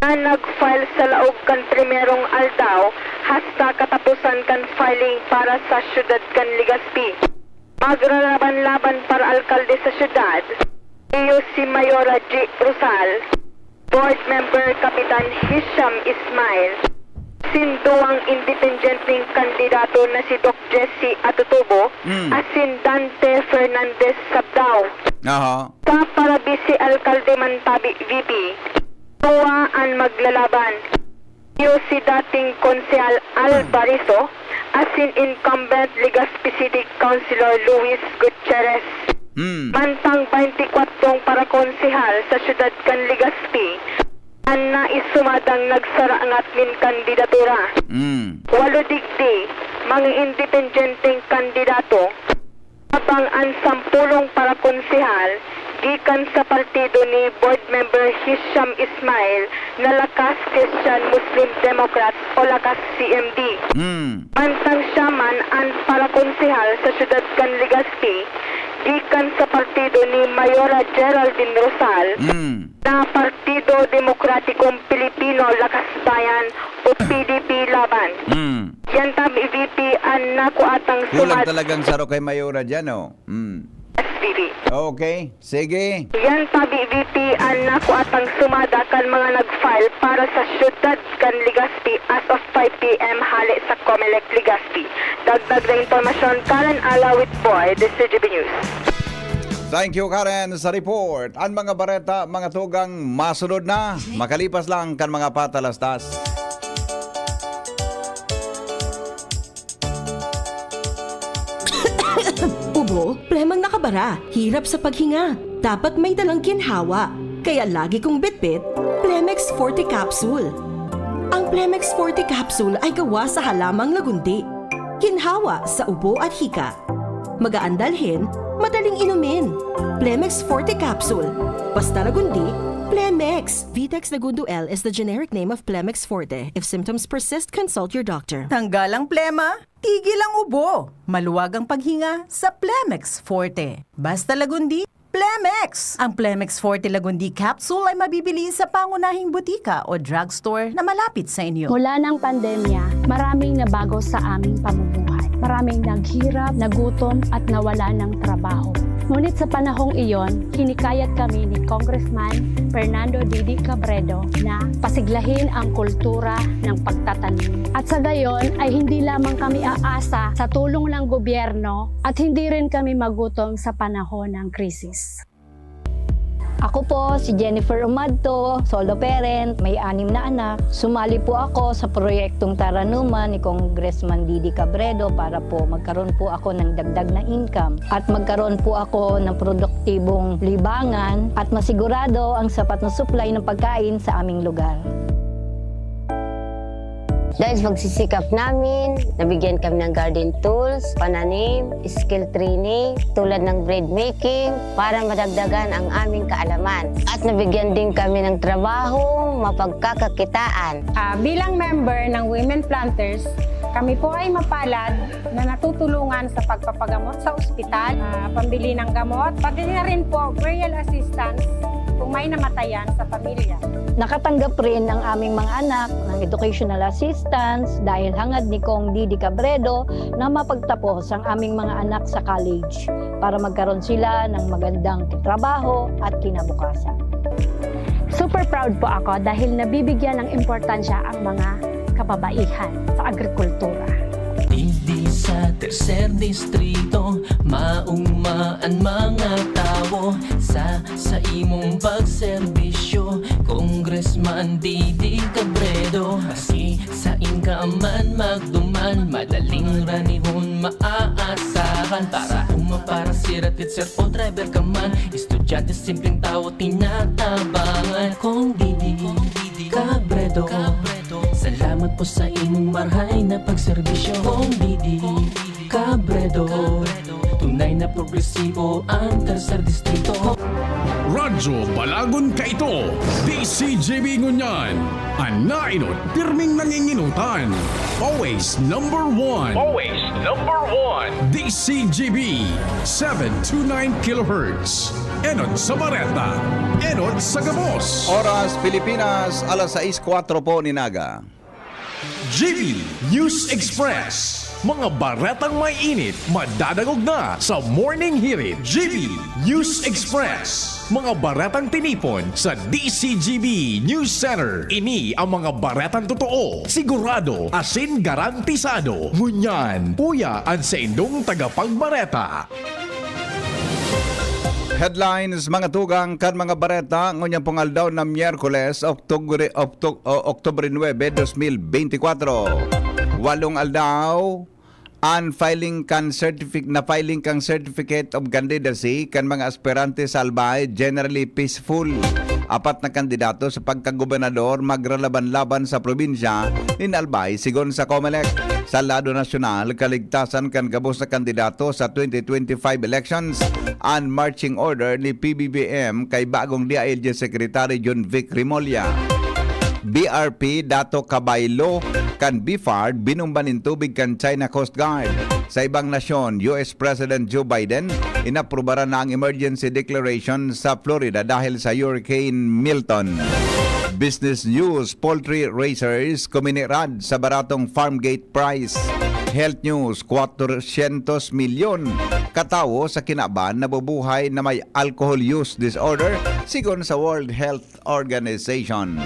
na nag-file sa laog kan primerong aldaw hasta katapusan kan filing para sa Syudad Can Legazpi. Maglalaban-laban para alkalde sa syudad, iyo si Mayora G. Rosal, Board Member Kapitan Hisham Ismail, sinduang independenteng kandidato na si Doc Jesse Atutubo, asin Dante Fernandez Sabdao. Sa parabisi alkalde Mantabi VP, tuwa ang maglalaban. Iyo si dating konsehal Alvarizo, asin incumbent Legazpi City Councilor Luis Gutierrez. Mantang 24 para konsehal sa Syudad Can Legazpi, ang naisumadang nagsaraangat min kandidatura. 8 digdi, mga independenteng kandidato, habang ang 10 para konsehal, gikan sa partido ni Board Member Hisham Ismail na Lakas Christian Muslim Democrats o Lakas CMD. Mantang siya man ang para konsehal sa Syudad Can Legazpi, gikan sa partido ni Mayora Geraldine Rosal na Partido Demokratikong Pilipino Lakas Bayan o PDP Laban. Yan tabi VP ang nakuatang kulang talagang saro kay Mayora dyan, oh. SVP. Okay, sige. Yan tabi VP ang nakuatang sumada kan mga nag-file para sa Syudad Can Legazpi as of 5 p.m. hali sa Comelec Legazpi. Dagdag na informasyon, Karen Ala with Boy, DCGB News. Thank you, Karen, sa report. Ang mga bareta, mga tugang masunod na. Makalipas lang kan mga patalastas. Ubo, premang nakabara, hirap sa paghinga. Dapat may dalang ginhawa. Kaya lagi kong bitbit, Plemex Forte Capsule. Ang Plemex Forte Capsule ay gawa sa halamang lagundi. Ginhawa sa ubo at hika. Magaan dalhin, madaling inumin. Plemex Forte Capsule. Basta lagundi, Plemex. Vitex Lagundo L is the generic name of Plemex Forte. If symptoms persist, consult your doctor. Tanggal ang plema, tigil ang ubo. Maluwag ang paghinga sa Plemex Forte. Basta lagundi, Plemex. Ang Plemex Forte Lagundi Capsule ay mabibili sa pangunahing butika o drugstore na malapit sa inyo. Mula ng pandemya, maraming nabago sa aming pamumuhay. Maraming naghirap, nagutom at nawala ng trabaho. Ngunit sa panahong iyon, hinikayat kami ni Congressman Fernando Didi Cabredo na pasiglahin ang kultura ng pagtatanim. At sa gayon ay hindi lamang kami aasa sa tulong ng gobyerno at hindi rin kami magutom sa panahon ng krisis. Ako po si Jennifer Umadto, solo parent, may 6 na anak. Sumali po ako sa proyektong Taranuman ni Congressman Didi Cabredo para po magkaroon po ako ng dagdag na income at magkaroon po ako ng produktibong libangan at masigurado ang sapat na supply ng pagkain sa aming lugar. Dahil sa pagsisikap namin, nabigyan kami ng garden tools, pananim, skill training, tulad ng bread making, para madagdagan ang aming kaalaman. At nabigyan din kami ng trabaho, mapagkakakitaan. Bilang member ng Women Planters, kami po ay mapalad na natutulungan sa pagpapagamot sa ospital, pambili ng gamot, pati na rin po burial assistance kung may namatayan sa pamilya. Nakatanggap rin ang aming mga anak ng educational assistance dahil hangad ni Kong Didi Cabredo na mapagtapos ang aming mga anak sa college para magkaroon sila ng magandang trabaho at kinabukasan. Super proud po ako dahil nabibigyan ng importansya ang mga kababaihan sa agrikultura. Hindi sa tercer distrito, maugmaan mga tao sa imong pagserbisyo, Congressman Didi Cabredo. Asi sa inka man magduman, madaling ranihon maaasahan. Para siratit sir o driver ka man, estudyante simpleng tao tinatabangan. Kung Didi Cabredo, salamat po sa imong marhay na pagserbisyo. Kung Didi Cabredo, tunay na progresibo ang tercer distrito. Radyo Balagon Kaito, DCGB Ngunyan, Anainot, pirming nanginginutan. Always number one. Always number one. DCGB, 729 kHz. Enot sa Bareta, Enot sa Gabos. Oras Pilipinas, alas 6:04 po ni Naga. GB News Express. Mga baretang may init, madadagog na sa Morning Hirit. GB News Express. Mga baretang tinipon sa DCGB News Center. Ini ang mga baretang totoo, sigurado, asin garantisado. Ngunyan, puya ang sa indong tagapagbareta. Headlines, mga tugang kan mga bareta ngunyang pungaldaw na Miyerkules, Oktubre 9, 2024. Walong aldaw filing kang certificate of candidacy kan mga aspirante sa Albay, generally peaceful. Apat na kandidato sa pagkagobernador maglalaban-laban sa probinsya in Albay sigon sa COMELEC. Sa lado nasyonal, kaligtasan kan gabos na kandidato sa 2025 elections and marching order ni PBBM kay bagong DILG Secretary John Vic Rimolya. BRP Dato Cabaylo kan BFARD binumbanin tubig kan China Coast Guard. Sa ibang nasyon, US President Joe Biden inaprobara na ang emergency declaration sa Florida dahil sa Hurricane Milton. Business news, poultry raisers kuminirad sa baratong farm gate price. Health news, 400 milyon katao sa kinaban nabubuhay na may alcohol use disorder sigon sa World Health Organization.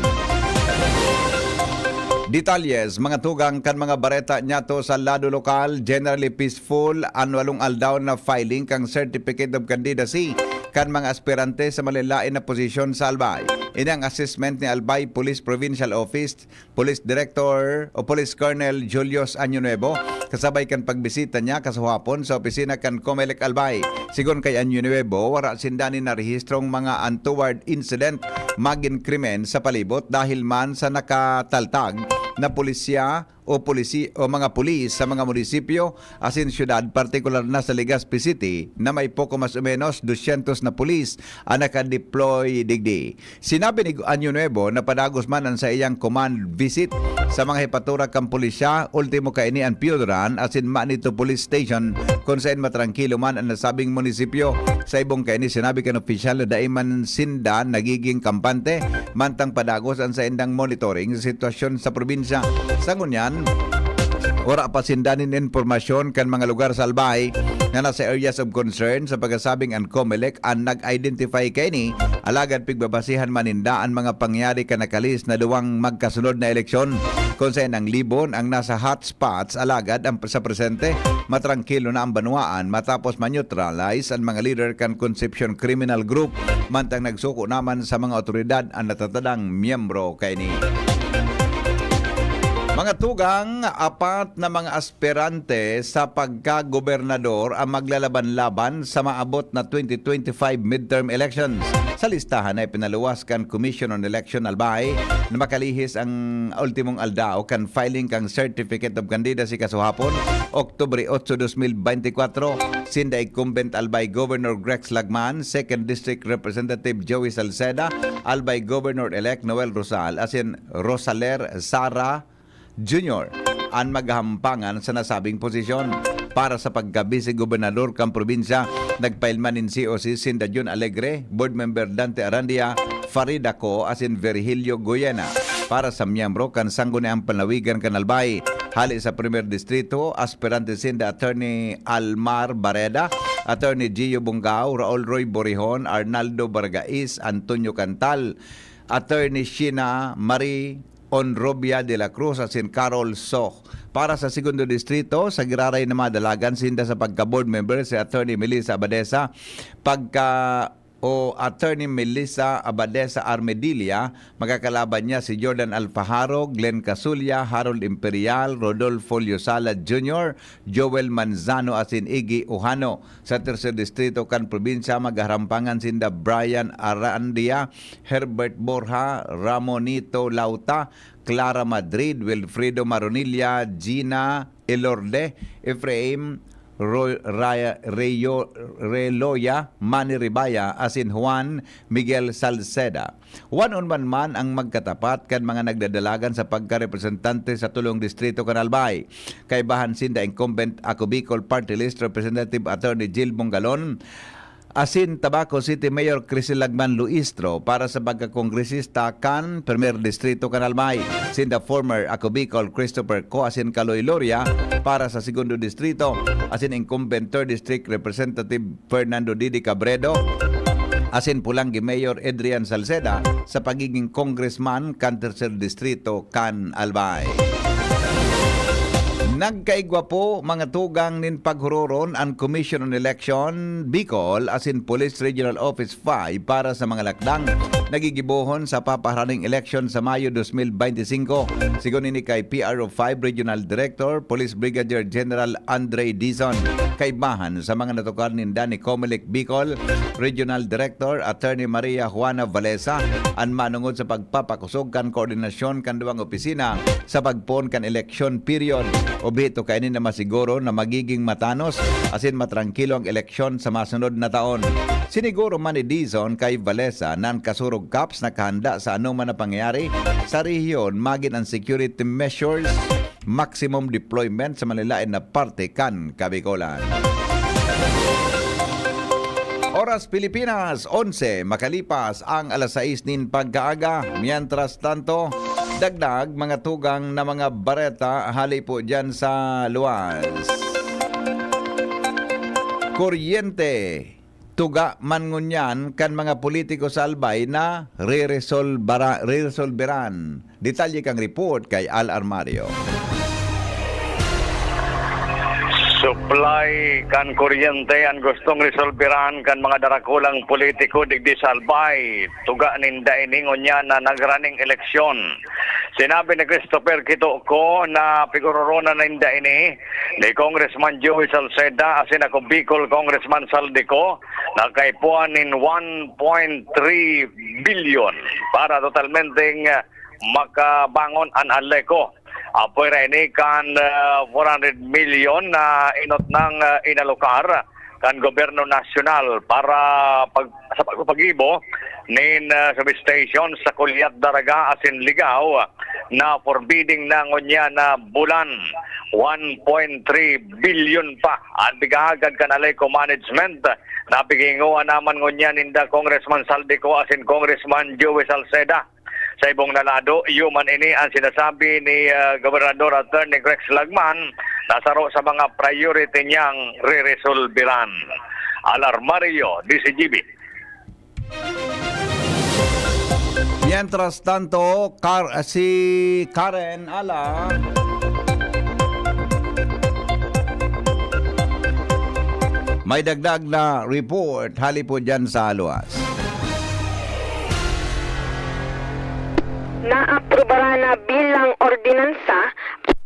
Detalyes, mga tugang kan mga bareta nyato sa lado lokal, generally peaceful, anwalong aldaw na filing kang certificate of candidacy kan mga aspirante sa malalain na posisyon sa Albay. Inang assessment ni Albay Police Provincial Office, Police Director o Police Colonel Julius Año Nuevo, kasabay kan pagbisita niya kasuhapon sa opisina kan COMELEC Albay. Sigon kay Año Nuevo, wala sindani na rehistrong mga untoward incident maging krimen sa palibot dahil man sa nakataltag na pulisya o mga pulis sa mga munisipyo asin syudad, partikular na sa Legazpi City na may poko mas o menos 200 na pulis ang nakadeploy digdi. Sinabi ni Año Nuevo na padagos man ang sa iyang command visit sa mga hipatura kang pulisya, ultimo kaini ang Piodran asin Manito Police Station kung saan matrangkilo man ang nasabing munisipyo. Sa ibong kaini sinabi kan opisyal na daiman sinda nagiging kampante mantang padagos ang sa indang monitoring sa sitwasyon sa probinsya. Sa ngunyan, ora pa sindanin informasyon kan mga lugar sa Albay na nasa areas of concern sa pagkasabing ang COMELEC ang nag-identify kay ni alagad pigbabasihan maninda ang mga pangyari kanakalis na duwang magkasunod na eleksyon kung saan ang libon ang nasa hotspots alagad ang sa presente matrangkilo na ang banwaan matapos ma-neutralize ang mga leader kan Concepcion Criminal Group mantang nagsuko naman sa mga otoridad ang natatadang miyembro kay ni. Mga tugang, apat na mga aspirante sa pagka-gobernador ang maglalaban-laban sa maabot na 2025 midterm elections. Sa listahan ay pinaluwas kan Commission on Election Albay na makalihis ang ultimong aldaw kan filing kang Certificate of Candidacy kasuhapon, Oktubre 8, 2024. Sinda incumbent Albay Governor Grex Lagman, 2nd District Representative Joey Salceda, Albay Governor-elect Noel Rosal, asin Rosaler Sara Jr. ang maghampangan sa nasabing posisyon. Para sa pagkabisi gobernador kang probinsya, nagpailman in COC Sinda Jun Alegre, Board Member Dante Arandia, Farida Co, asin Virgilio Goyena. Para sa miyembro kan sangguniang Panlawigan kan Albay, hali sa Primer Distrito, aspirante Sinda Attorney Almar Bareda, Attorney Gio Bungao, Raul Roy Borihon, Arnaldo Bargais, Antonio Cantal, Attorney Sheena Marie Onrobia de la Cruz asin Carol Soc. Para sa segundo distrito, sa Giraray na madalagan, sinda sa pagka-board member si Attorney Melissa Abadesa, Attorney Melissa Abadesa Armedilla, magkakalaban niya si Jordan Alfajaro, Glenn Casulla, Harold Imperial, Rodolfo Liosala Jr., Joel Manzano asin Iggy Ujano. Sa tercer distrito kan probinsya, magharampangan sinda Brian Arandia, Herbert Borja, Ramonito Lauta, Clara Madrid, Wilfredo Maronilla, Gina Elorde, Efraim Reloya, Manny Ribaya, asin Juan Miguel Salceda. One-on-one man ang magkatapat kan mga nagdadalagan sa pagka-representante sa tulong distrito kan Albay. Kaibahan sinda incumbent Ako Bicol Party List Representative Attorney Jill Bongalon, asin Tabaco City Mayor Crisel Lagman Luistro para sa pagkakongresista kan Premier Distrito kan Albay. Sinda former Ako Bicol Christopher Co asin Caloy Loria para sa segundo distrito, asin incumbent 3rd District Representative Fernando Didi Cabredo, asin Pulangi Mayor Adrian Salceda sa pagiging congressman kan tercer distrito kan Albay. Nagkaigwa po mga tugang nin paghuroron ang Commission on Election Bicol asin Police Regional Office 5 para sa mga lakdang nagigibohon sa papaharaning election sa Mayo 2025. Sigon ini kay PRO 5 Regional Director Police Brigadier General Andre Dizon. Kaibahan sa mga natukar ni Danny Comelec Bicol Regional Director Attorney Maria Juana Valesa ang manungod sa pagpapakusog kan koordinasyon kan duwang opisina sa pagpon kan election period. Obito kainin na masiguro na magiging matanos asin matrangkilo ang eleksyon sa masunod na taon. Siniguro man ni Dizon kay Valesa nan kasurog caps na kahanda sa anuman na pangyayari sa rehiyon magin ang security measures, maximum deployment sa malilain na parte kan Kabikolan. Oras Pilipinas, 11, makalipas ang alas 6 nin pagkaaga. Mientras tanto, dagdag mga tugang na mga bareta hali po dyan sa luwas. Kuryente, tuga man ngunyan kan mga politiko sa Albay na re-resolveran. Detalye kang report kay Al Armario. Supply kan kuryente ang gustong resolveran kan mga darakulang politiko digdi sa Albay. Tuga ninda iningon niya na nagraning eleksyon. Sinabi ni Christopher Kitoko na pigurorona ninda ini ni Congressman Joey Salceda asin Ako Bicol Congressman Saldico na kaipuan nin 1.3 billion para totalmente makabangon an Aleco. Apoy ra ini kan 400 million na inot ng inalokar kan gobyerno nasyonal para sa pagpagibo nin substation sa Kulyat Daraga asin Ligaw na forbidding na ngonya na bulan 1.3 billion pa ang bigahagad kan Aleco management na piginguan naman ngonya ninda Congressman Saldico asin Congressman Joey Salceda. Sa ibong nalado, human ini ang sinasabi ni Gobernador Attorney Rex Lagman nasaro sa mga priority niyang re-resolveran. Alarmario, DCGB. Mientras tanto, si Karen Ala may dagdag na report hali po dyan sa luwas. Naaprobara na bilang ordinansa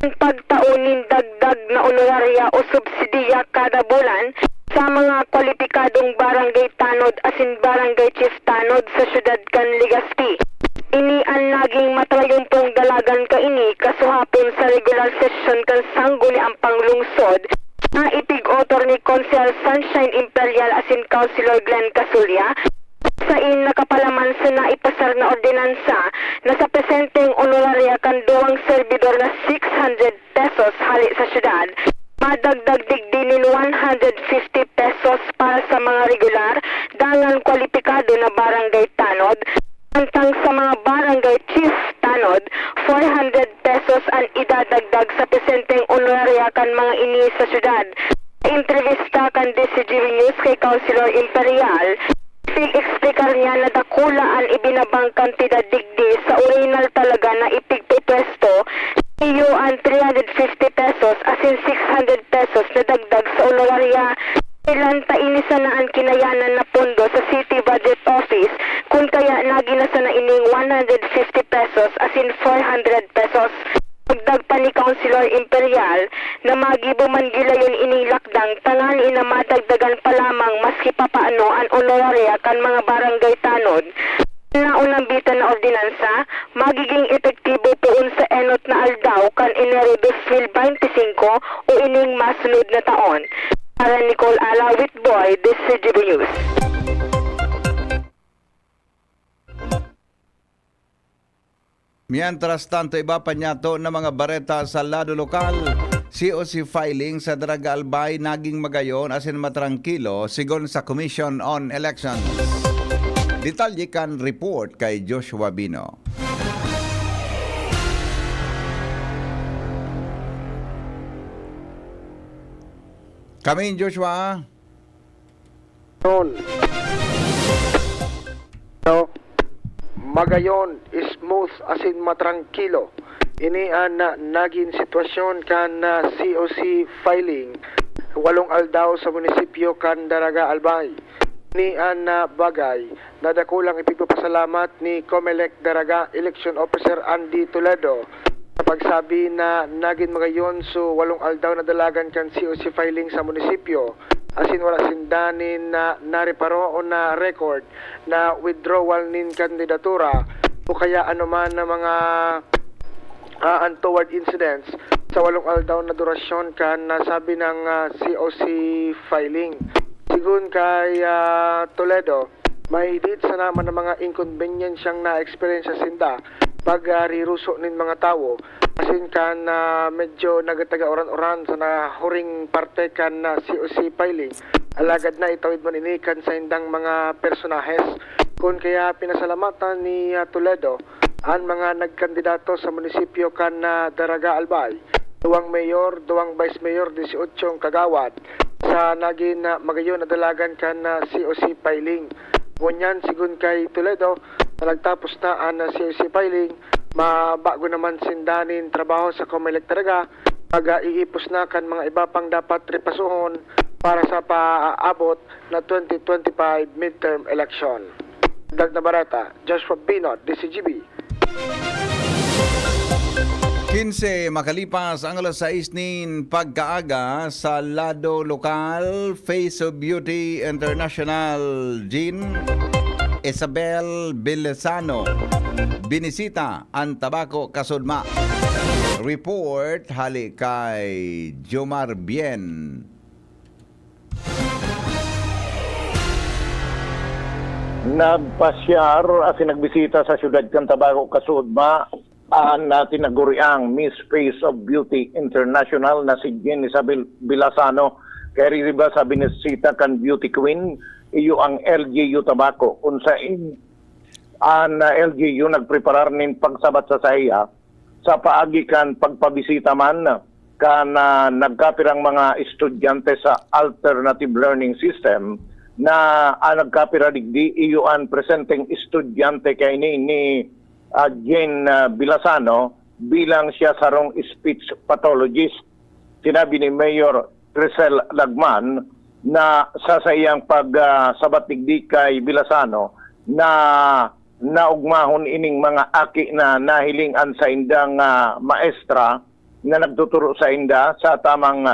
ang pagtaunin dagdag na honoraria o subsidiya kada bulan sa mga kwalipikadong barangay tanod asin barangay chief tanod sa syudad kan Legazpi. Ini ang naging matrayumpong dalagan kaini kasuhapon sa regular session kan sangguni ang panglungsod na ipig-otor ni Councilor Sunshine Imperial asin Councilor Glenn Casulla sa nakapalaman sa naipasar na ordinansa na sa presenteng honoraria kan duwang servidor na 600 pesos hali sa syudad. Madagdag digdinin 150 pesos para sa mga regular dangan kwalipikado na barangay tanod. Antang sa mga barangay chief tanod, 400 pesos ang idadagdag sa presenteng honoraria kan mga ini sa syudad. Intervista kan DCGV News kay Councilor Imperial, explicar niya na dakula ang ibinabang kantidad digdi sa original talaga na ipigpit iyo ang 350 pesos as in 600 pesos na dagdag sa honoraria. Ilan tainisa na ang kinayanan na pondo sa City Budget Office kung kaya naginasa na ining 150 pesos as in 400 pesos. Dagdag pa ni Councilor Imperial na magibo man gilayon ining lakdang tangan ina madagdagan pa lamang maski pa paano ang honoraria kan mga barangay tanod. Na unang bitan na ordinansa, magiging epektibo poon sa enot na aldaw kan Enero 2025 o ining masunod na taon. Para Nicole Alawit Boy, this is GB News. Mientras tanto, iba pa nyato na mga bareta sa lado lokal. COC filing sa Daraga Albay naging magayon asin matrangkilo sigon sa Commission on Elections. Detalye kan report kay Joshua Bino. Kami Joshua. No, magayon, smooth asin matrangkilo. Ini ang naging sitwasyon kan COC filing 8 aldaw sa munisipyo kan Daraga Albay. Ni ang bagay na dakulang ipigpapasalamat ni COMELEC Daraga Election Officer Andy Toledo sa pagsabi na naging magayon so 8 aldaw na dalagan kan COC filing sa munisipyo asin wala sindanin na nareparo o na record na withdrawal nin kandidatura o kaya anuman na mga untoward incidents sa 8 aldaw na durasyon kan nasabi ng COC filing. Sigun kay Toledo, may higit sa naman ng mga inconvenience siyang na-experience sa sinda pag riruso nin mga tao asin kan medyo nagataga oran-oran sa nahuring parte kan COC filing alagad na itawid man ini kan sa indang mga personahes kung kaya pinasalamatan ni Toledo ang mga nagkandidato sa munisipyo kan Daraga Albay, 2 mayor, 2 vice mayor, 18 kagawad sa naging magayon na dalagan kan COC filing. Ngunyan sigun kay Toledo na nagtapos na ang COC filing, mabago naman sindanin trabaho sa COMELEC Daraga pag-iipos na kan mga iba pang dapat repasuhon para sa paabot na 2025 midterm election. Dag na Barata, Joshua Binot, DCGB. 15 makalipas ang alas 6 nin pagkaaga sa lado lokal, Face of Beauty International Jean Isabel Bilesano binisita ang Tabaco Kasudma. Report hali kay Jomar Bien. Nagpasyar at nagbisita sa siyudad kan Tabaco Kasudma ang tinaguriang Miss Face of Beauty International na si Jean Isabel Bilasano. Kaya riba sa binisita kan Beauty Queen, iyo ang LGU Tabaco. Unsain ang LGU nagpreparar nin pagsabat sa saya sa paagi kan pagpabisita man kan nagkapirang mga estudyante sa alternative learning system na nagkapira digdi iyo ang presenting estudyante kay ni Jane Bilasano bilang siya sarong speech pathologist. Sinabi ni Mayor Crisel Lagman na sa sayang pagsabat digdi kay Bilasano na naugmahon ining mga aki na nahilingan sa indang maestra na nagtuturo sa inda sa tamang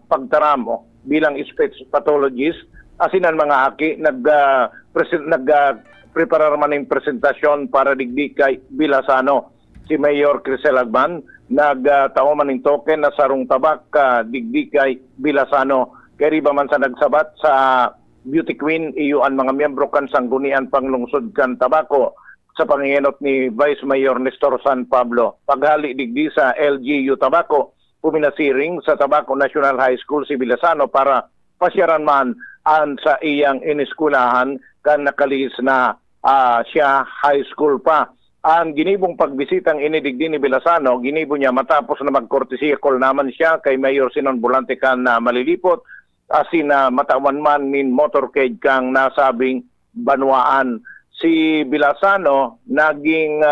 pagtaramo bilang speech pathologist. Asinan mga aki nagpreparar man ng presentasyon para digdi kay Bilasano. Si Mayor Crisel Lagman nagtao man ng token na sarong tabak digdi kay Bilasano. Kaya riba man sa nagsabat sa Beauty Queen, iyo ang mga miyembro kan sanggunian panglungsod kan Tabaco sa pangingenot ni Vice Mayor Nestor San Pablo. Paghali digdi sa LGU Tabaco, puminasiring sa Tabaco National High School si Bilasano para pasyaran man an sa iyang iniskulahan kan nakalis na siya high school pa. Ang ginibong pagbisitang inidigdi ni Bilasano, ginibo niya matapos na mag-courtesy call naman siya kay Mayor Sinon Bolante kan na malilipot asin na matawan man min motorcade kang nasabing banwaan. Si Bilasano naging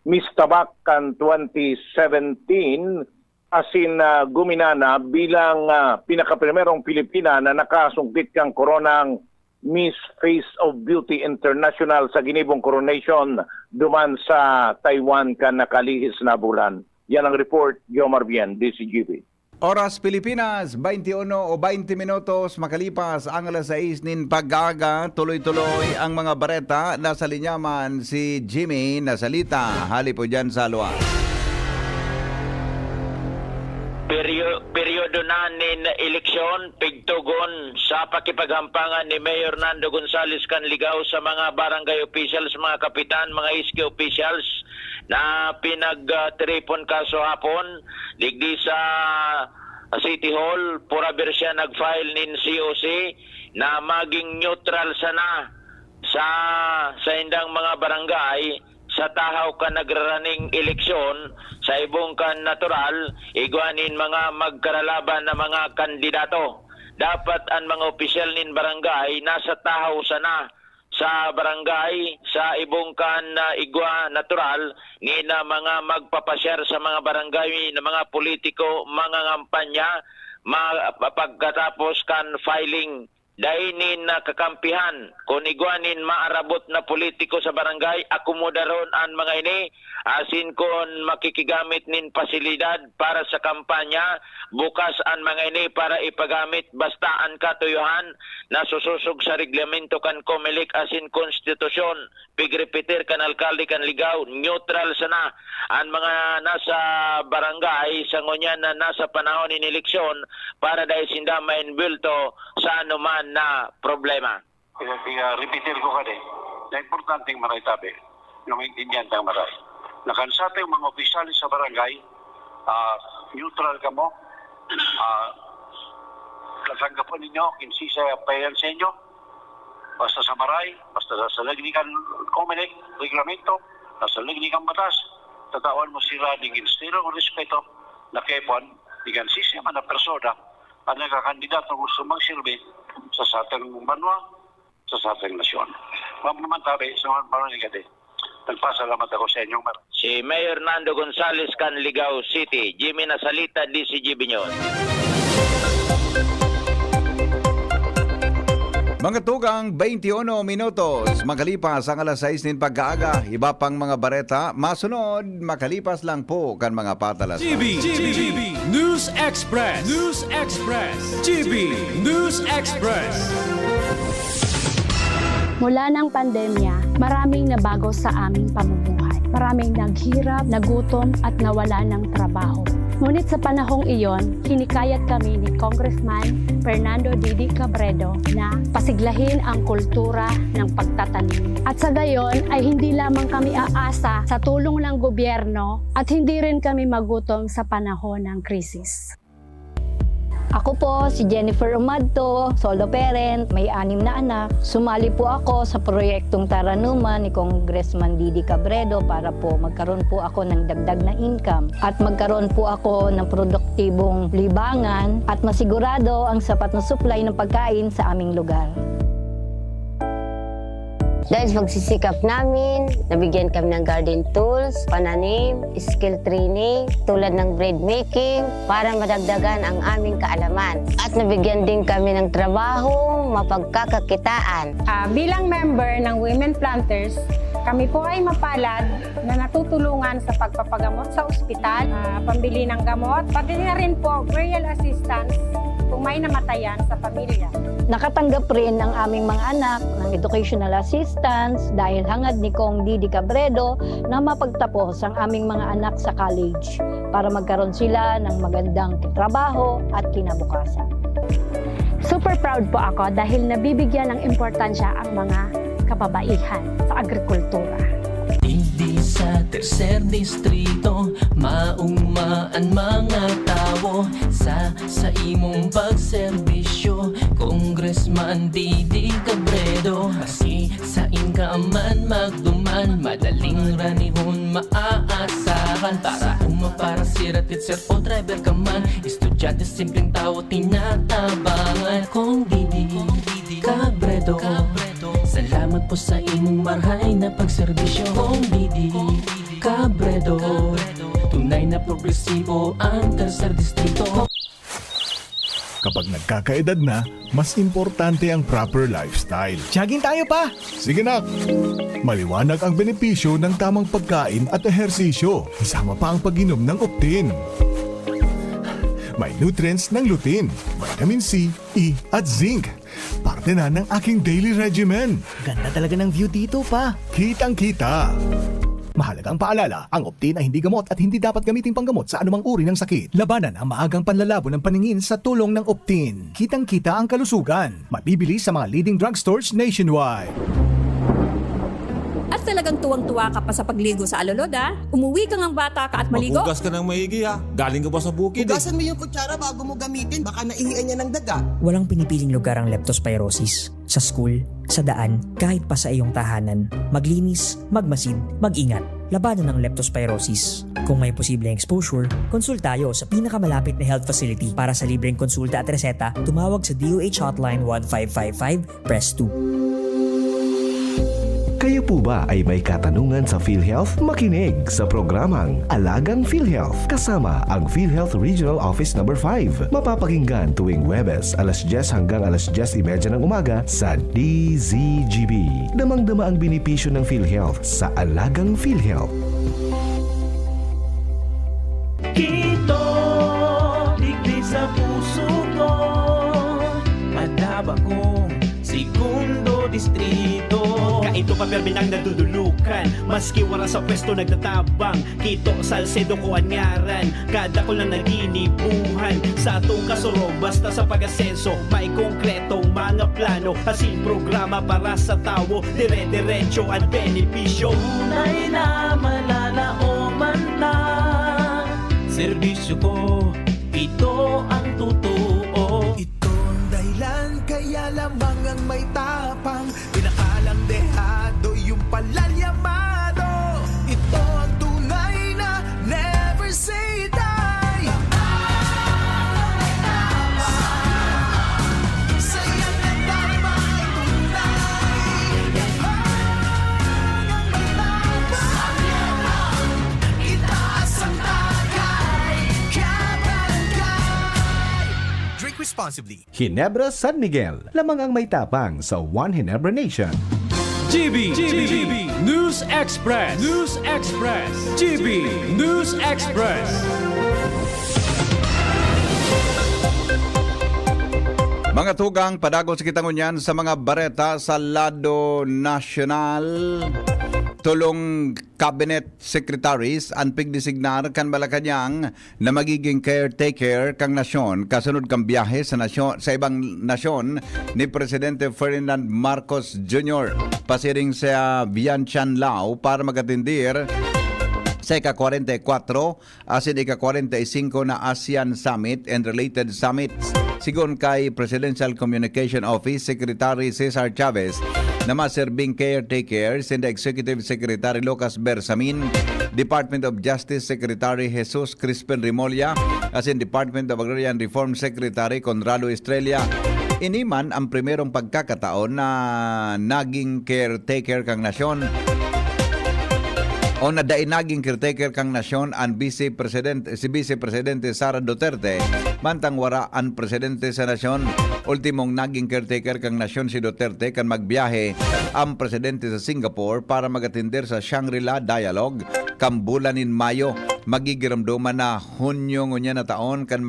Miss Tabak kan 2017 asin guminana bilang pinakaprimerong Pilipina na nakasungkit kang koronang Miss Face of Beauty International sa ginibong coronation duman sa Taiwan kan nakalihis na bulan. Yan ang report, Jomar Bien, DCGP. Oras Pilipinas, 21 o 20 minutos makalipas ang alas 6 nin pag-aga. Tuloy-tuloy ang mga bareta. Nasa linyaman si Jimmy Nasalita. Hali po dyan sa luwa. Peryodo na nin eleksyon, pigtugon sa pakipaghampangan ni Mayor Nando Gonzales Canligao sa mga barangay officials, mga kapitan, mga iski officials na pinag-tripon kaso hapon. Digdi sa City Hall, pura bersya nag-file nin COC na maging neutral sana sa indang mga barangay sa tahaw ka nagraraning eleksyon sa ibong kan natural, igwanin mga magkaralaban na mga kandidato. Dapat ang mga opisyal nin barangay nasa tahaw sana sa barangay sa ibong kan igwa natural ni na mga magpapasyar sa mga barangay na mga politiko, mga ngampanya pagkatapos kan filing. Dainin na kakampihan kung igwanin maarabot na politiko sa barangay, akomodaron ang mga ini, asin kung makikigamit nin pasilidad para sa kampanya, bukas ang mga ini para ipagamit basta ang katuyuhan na sususog sa reglamento kan Comelec asin konstitusyon, pigrepetir kan alkalde kan ligaw, neutral sana ang mga nasa barangay sa ngunyan na nasa panahon in eleksyon para dahil sinda mainbulto sa anuman na problema. Repeatir ko ka na importanteng maray tabi, na maintindihan tayong maray. Nakansata yung mga opisyalis sa barangay, neutral ka mo, katanggapon ninyo, kinsisa payan sa inyo, basta sa maray, basta sa lagnikan Comelec, reglamento, sa lagnikan batas, tatawan mo sila ng instero o respeto na kepon, digan sisya man na persona, ang nagkakandidato gusto magsilbi sa satang banwa, sa satang nasyon. Ma'am naman tabi, sa mga barangay nagpasalamat ako sa inyong maray. Si Mayor Nando Gonzales Canligao City, Jimmy Nasalita, DCGP News. Mga tugang 21 minutos makalipas ang alas 6 nin pag-aaga. Iba pang mga bareta masunod makalipas lang po kan mga patalas. GB News Express. News Express. GB News Express. Mula ng pandemya, maraming nabago sa aming pamumuhay. Maraming naghirap, nagutom at nawala ng trabaho. Ngunit sa panahong iyon, hinikayat kami ni Congressman Fernando Didi Cabredo na pasiglahin ang kultura ng pagtatanim. At sa gayon ay hindi lamang kami aasa sa tulong ng gobyerno at hindi rin kami magutom sa panahon ng krisis. Ako po si Jennifer Umadto, solo parent, may 6 na anak. Sumali po ako sa proyektong Taranuman ni Congressman Didi Cabredo para po magkaroon po ako ng dagdag na income at magkaroon po ako ng produktibong libangan at masigurado ang sapat na supply ng pagkain sa aming lugar. Dahil sa pagsisikap namin, nabigyan kami ng garden tools, pananim, skill training, tulad ng bread making, para madagdagan ang aming kaalaman. At nabigyan din kami ng trabaho, mapagkakakitaan. Bilang member ng Women Planters, kami po ay mapalad na natutulungan sa pagpapagamot sa ospital, pambili ng gamot, pati na rin po burial assistance kung may namatayan sa pamilya. Nakatanggap rin ang aming mga anak ng educational assistance dahil hangad ni Kong Didi Cabredo na mapagtapos ang aming mga anak sa college para magkaroon sila ng magandang trabaho at kinabukasan. Super proud po ako dahil nabibigyan ng importansya ang mga kababaihan sa agrikultura. Hindi sa tercer distrito, maugmaan mga tao sa imong pagserbisyo, Congressman Didi Cabredo. Asi sa inkaman magduman, madaling ranihon maaasahan. Para para siratit sir o driver ka man, estudyante simpleng tao tinatabangan. Kung Didi Cabredo, salamat po sa imong marhay na pagserbisyo. Kung Didi Cabredo. Tunay na progresibo ang tercer distrito. Kapag nagkakaedad na, mas importante ang proper lifestyle. Jogging tayo pa! Sige nak! Maliwanag ang benepisyo ng tamang pagkain at ehersisyo. Kasama pa ang pag-inom ng Optin. May nutrients ng lutein, vitamin C, E at zinc. Parte na ng aking daily regimen. Ganda talaga ng view dito pa. Kitang-kita. Mahalagang paalala, ang Optin ay hindi gamot at hindi dapat gamitin panggamot sa anumang uri ng sakit. Labanan ang maagang panlalabo ng paningin sa tulong ng Optin. Kitang-kita ang kalusugan. Mabibili sa mga leading drugstores nationwide. At talagang tuwang-tuwa ka pa sa pagligo sa alulod, ha? Umuwi ka ng bata ka at maligo? Maghugas ka ng maigi, ha? Galing ka ba sa bukid? Hugasan mo yung kutsara bago mo gamitin. Baka naihian niya ng daga. Walang pinipiling lugar ang leptospirosis. Sa school, sa daan, kahit pa sa iyong tahanan. Maglinis, magmasid, mag-ingat. Labanan ng leptospirosis. Kung may posibleng exposure, konsulta tayo sa pinakamalapit na health facility. Para sa libreng konsulta at reseta, tumawag sa DOH Hotline 1555, press 2. Kayo po ba ay may katanungan sa PhilHealth? Makinig sa programang Alagang PhilHealth kasama ang PhilHealth Regional Office No. 5. Mapapakinggan tuwing Huwebes alas 10 hanggang alas 10:30 ng umaga sa DZGB. Damang-dama ang benepisyo ng PhilHealth sa Alagang PhilHealth. Kito, digdig sa puso ko, madaba kong segundo distrito. Kaito pa perminang nadudulukan, maski wala sa pwesto nagtatabang. Kito Salcedo ko anyaran, kada ko lang naginibuhan. Sa atong kasuro, basta sa pag-asenso, may konkretong mga plano. Asin programa para sa tao, dire-diretso at benepisyo. Tunay na malalaoman na serbisyo ko, ito ang totoo. Itong dahilan kaya lamang ang may tapang, pinakalang dehado yung palalyamado. Ito ang tunay na never say die. Saya na tama ay tunay. Ang may tapang, itaas ang tagay. Kabarangay. Drink responsibly. Ginebra San Miguel, lamang ang may tapang sa One Ginebra Nation. GB News Express. News Express. GB News Express. Mga tugang, padagos kitang unyan sa mga bareta sa lado nasyonal. Tulong cabinet secretaries ang pigdesignar kan Malacanang na magiging caretaker kang nasyon kasunod kang biyahe sa nasyon sa ibang nasyon ni Presidente Ferdinand Marcos Jr. Pasiring sa Vientianlao para magatindir sa ika-44 asin ika-45 na ASEAN Summit and related summits. Sigon kay Presidential Communication Office Secretary Cesar Chavez na maserbing caretaker sinda Executive Secretary Lucas Bersamin, Department of Justice Secretary Jesus Crispin Remolla, asin Department of Agrarian Reform Secretary Conrado Estrella. Iniman ang primerong pagkakataon na naging caretaker kang nasyon o na naging caretaker kang nasyon ang si Vice Presidente Sara Duterte, mantang wara ang presidente sa nasyon. Ultimong naging caretaker kang nasyon si Duterte kan magbiyahe ang presidente sa Singapore para magatindir sa Shangri-La Dialogue kam bulan in Mayo. Magigiramduman na Hunyo ngunya na taon kan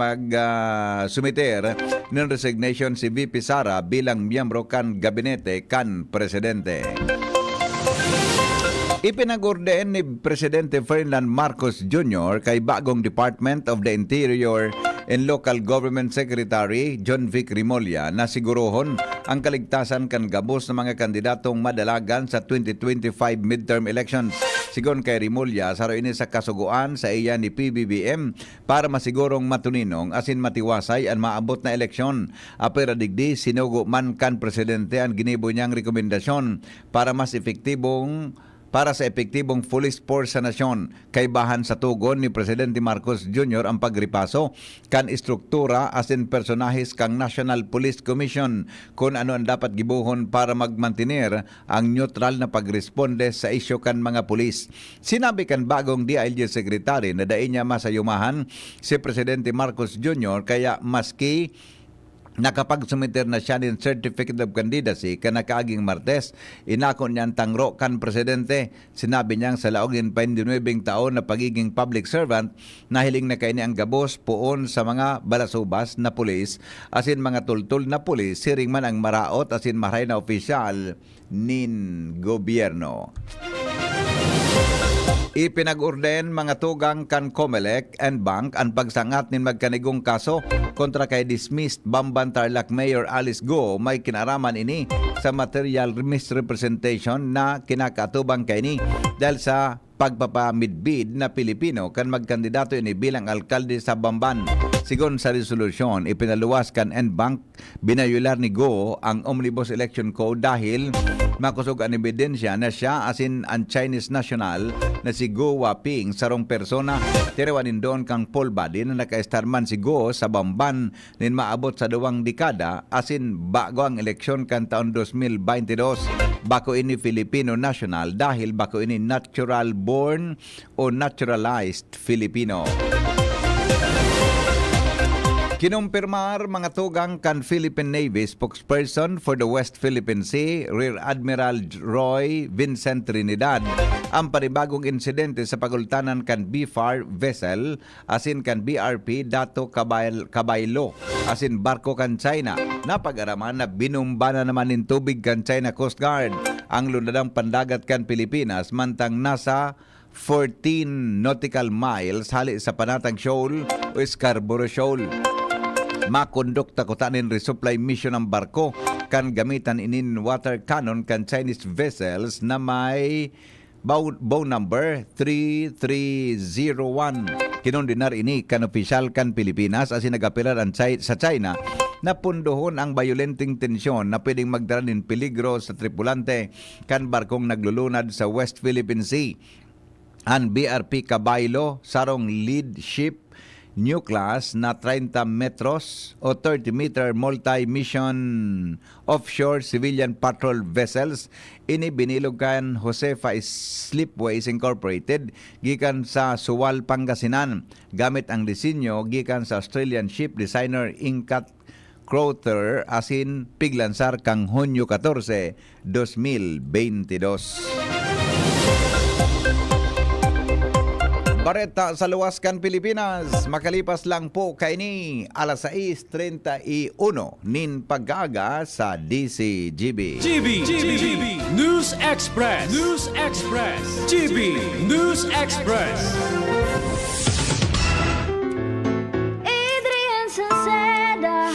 sumiter ng resignation si VP Sara bilang miyembro kan gabinete kan presidente. Ipinagordeen ni Presidente Ferdinand Marcos Jr. kay bagong Department of the Interior and Local Government Secretary John Vic Remolla na sigurohon ang kaligtasan kan gabos ng mga kandidatong madalagan sa 2025 midterm elections. Sigon kay Remolla, saro ini sa kasuguan sa iya ni PBBM para masigurong matuninong asin matiwasay ang maabot na eleksyon. Apera digdi sinugo man kan presidente ang ginibo niyang rekomendasyon para para sa epektibong police force sa nasyon. Kaibahan sa tugon ni Presidente Marcos Jr. ang pagripaso kan istruktura asin personahis kang National Police Commission kung ano ang dapat gibuhon para magmantener ang neutral na pagresponde sa isyu kan mga pulis. Sinabi kan bagong DILG Secretary na daing niya masayumahan si Presidente Marcos Jr. kaya maski nakapagsumiter na siya ng Certificate of Candidacy kanakaaging Martes, inakon niya ang tangro kan Presidente. Sinabi niyang sa laog ng 29 taon na pagiging public servant, nahiling na kaini ang gabos puon sa mga balasubas na pulis, asin mga tultul na pulis, siring man ang maraot asin maray na opisyal nin gobyerno. Ipinag-orden mga tugang kan Comelec and Bank ang pagsangat nin magkanigong kaso kontra kay dismissed Bamban Tarlac Mayor Alice Go may kinaraman ini sa material misrepresentation na kinakatubang kay ni dahil sa pagpapamidbid na Pilipino kan magkandidato ini bilang alkalde sa Bamban. Sigon sa resolusyon, ipinaluwas kan N-Bank, binayular ni Go ang Omnibus Election Code dahil makusog ang ebidensya na siya asin ang Chinese national na si Go Waping sarong persona. Tirawanin doon kang Paul Badi na naka-starman si Go sa Bamban nin maabot sa 2 dekada asin bago ang eleksyon kan taon 2022. Bako ini Filipino national dahil bako ini natural born o naturalized Filipino. Kinumpirmar mga tugang kan Philippine Navy spokesperson for the West Philippine Sea, Rear Admiral Roy Vincent Trinidad, ang panibagong insidente sa pagultanan kan BFAR vessel asin kan BRP Dato Cabaylo asin barko kan China. Napag-araman na binumba na naman ng tubig kan China Coast Guard ang lunadang pandagat kan Pilipinas mantang nasa 14 nautical miles hali sa Panatang Shoal o Scarborough Shoal. Makondukta ko tanin resupply mission ng barko kan gamitan inin water cannon kan Chinese vessels na may bow number 3301. Kinondinar ini kan opisyal kan Pilipinas asin nagapilar sa China na pundohon ang violenting tensyon na pwedeng magdala ng peligro sa tripulante kan barkong naglulunad sa West Philippine Sea. Ang BRP Cabaylo sarong lead ship new class na 30 metros o 30-meter multi-mission offshore civilian patrol vessels ini binilog kan Josefa Slipways Incorporated gikan sa Suwal, Pangasinan gamit ang disenyo gikan sa Australian ship designer Incat Crowther asin piglansar kang Hunyo 14, 2022. Bareta sa luwaskan Pilipinas, makalipas lang po kaini alas 6:31 nin paggaga sa DCGB. GB News Express. News Express. GB News Express. Adrian Salceda,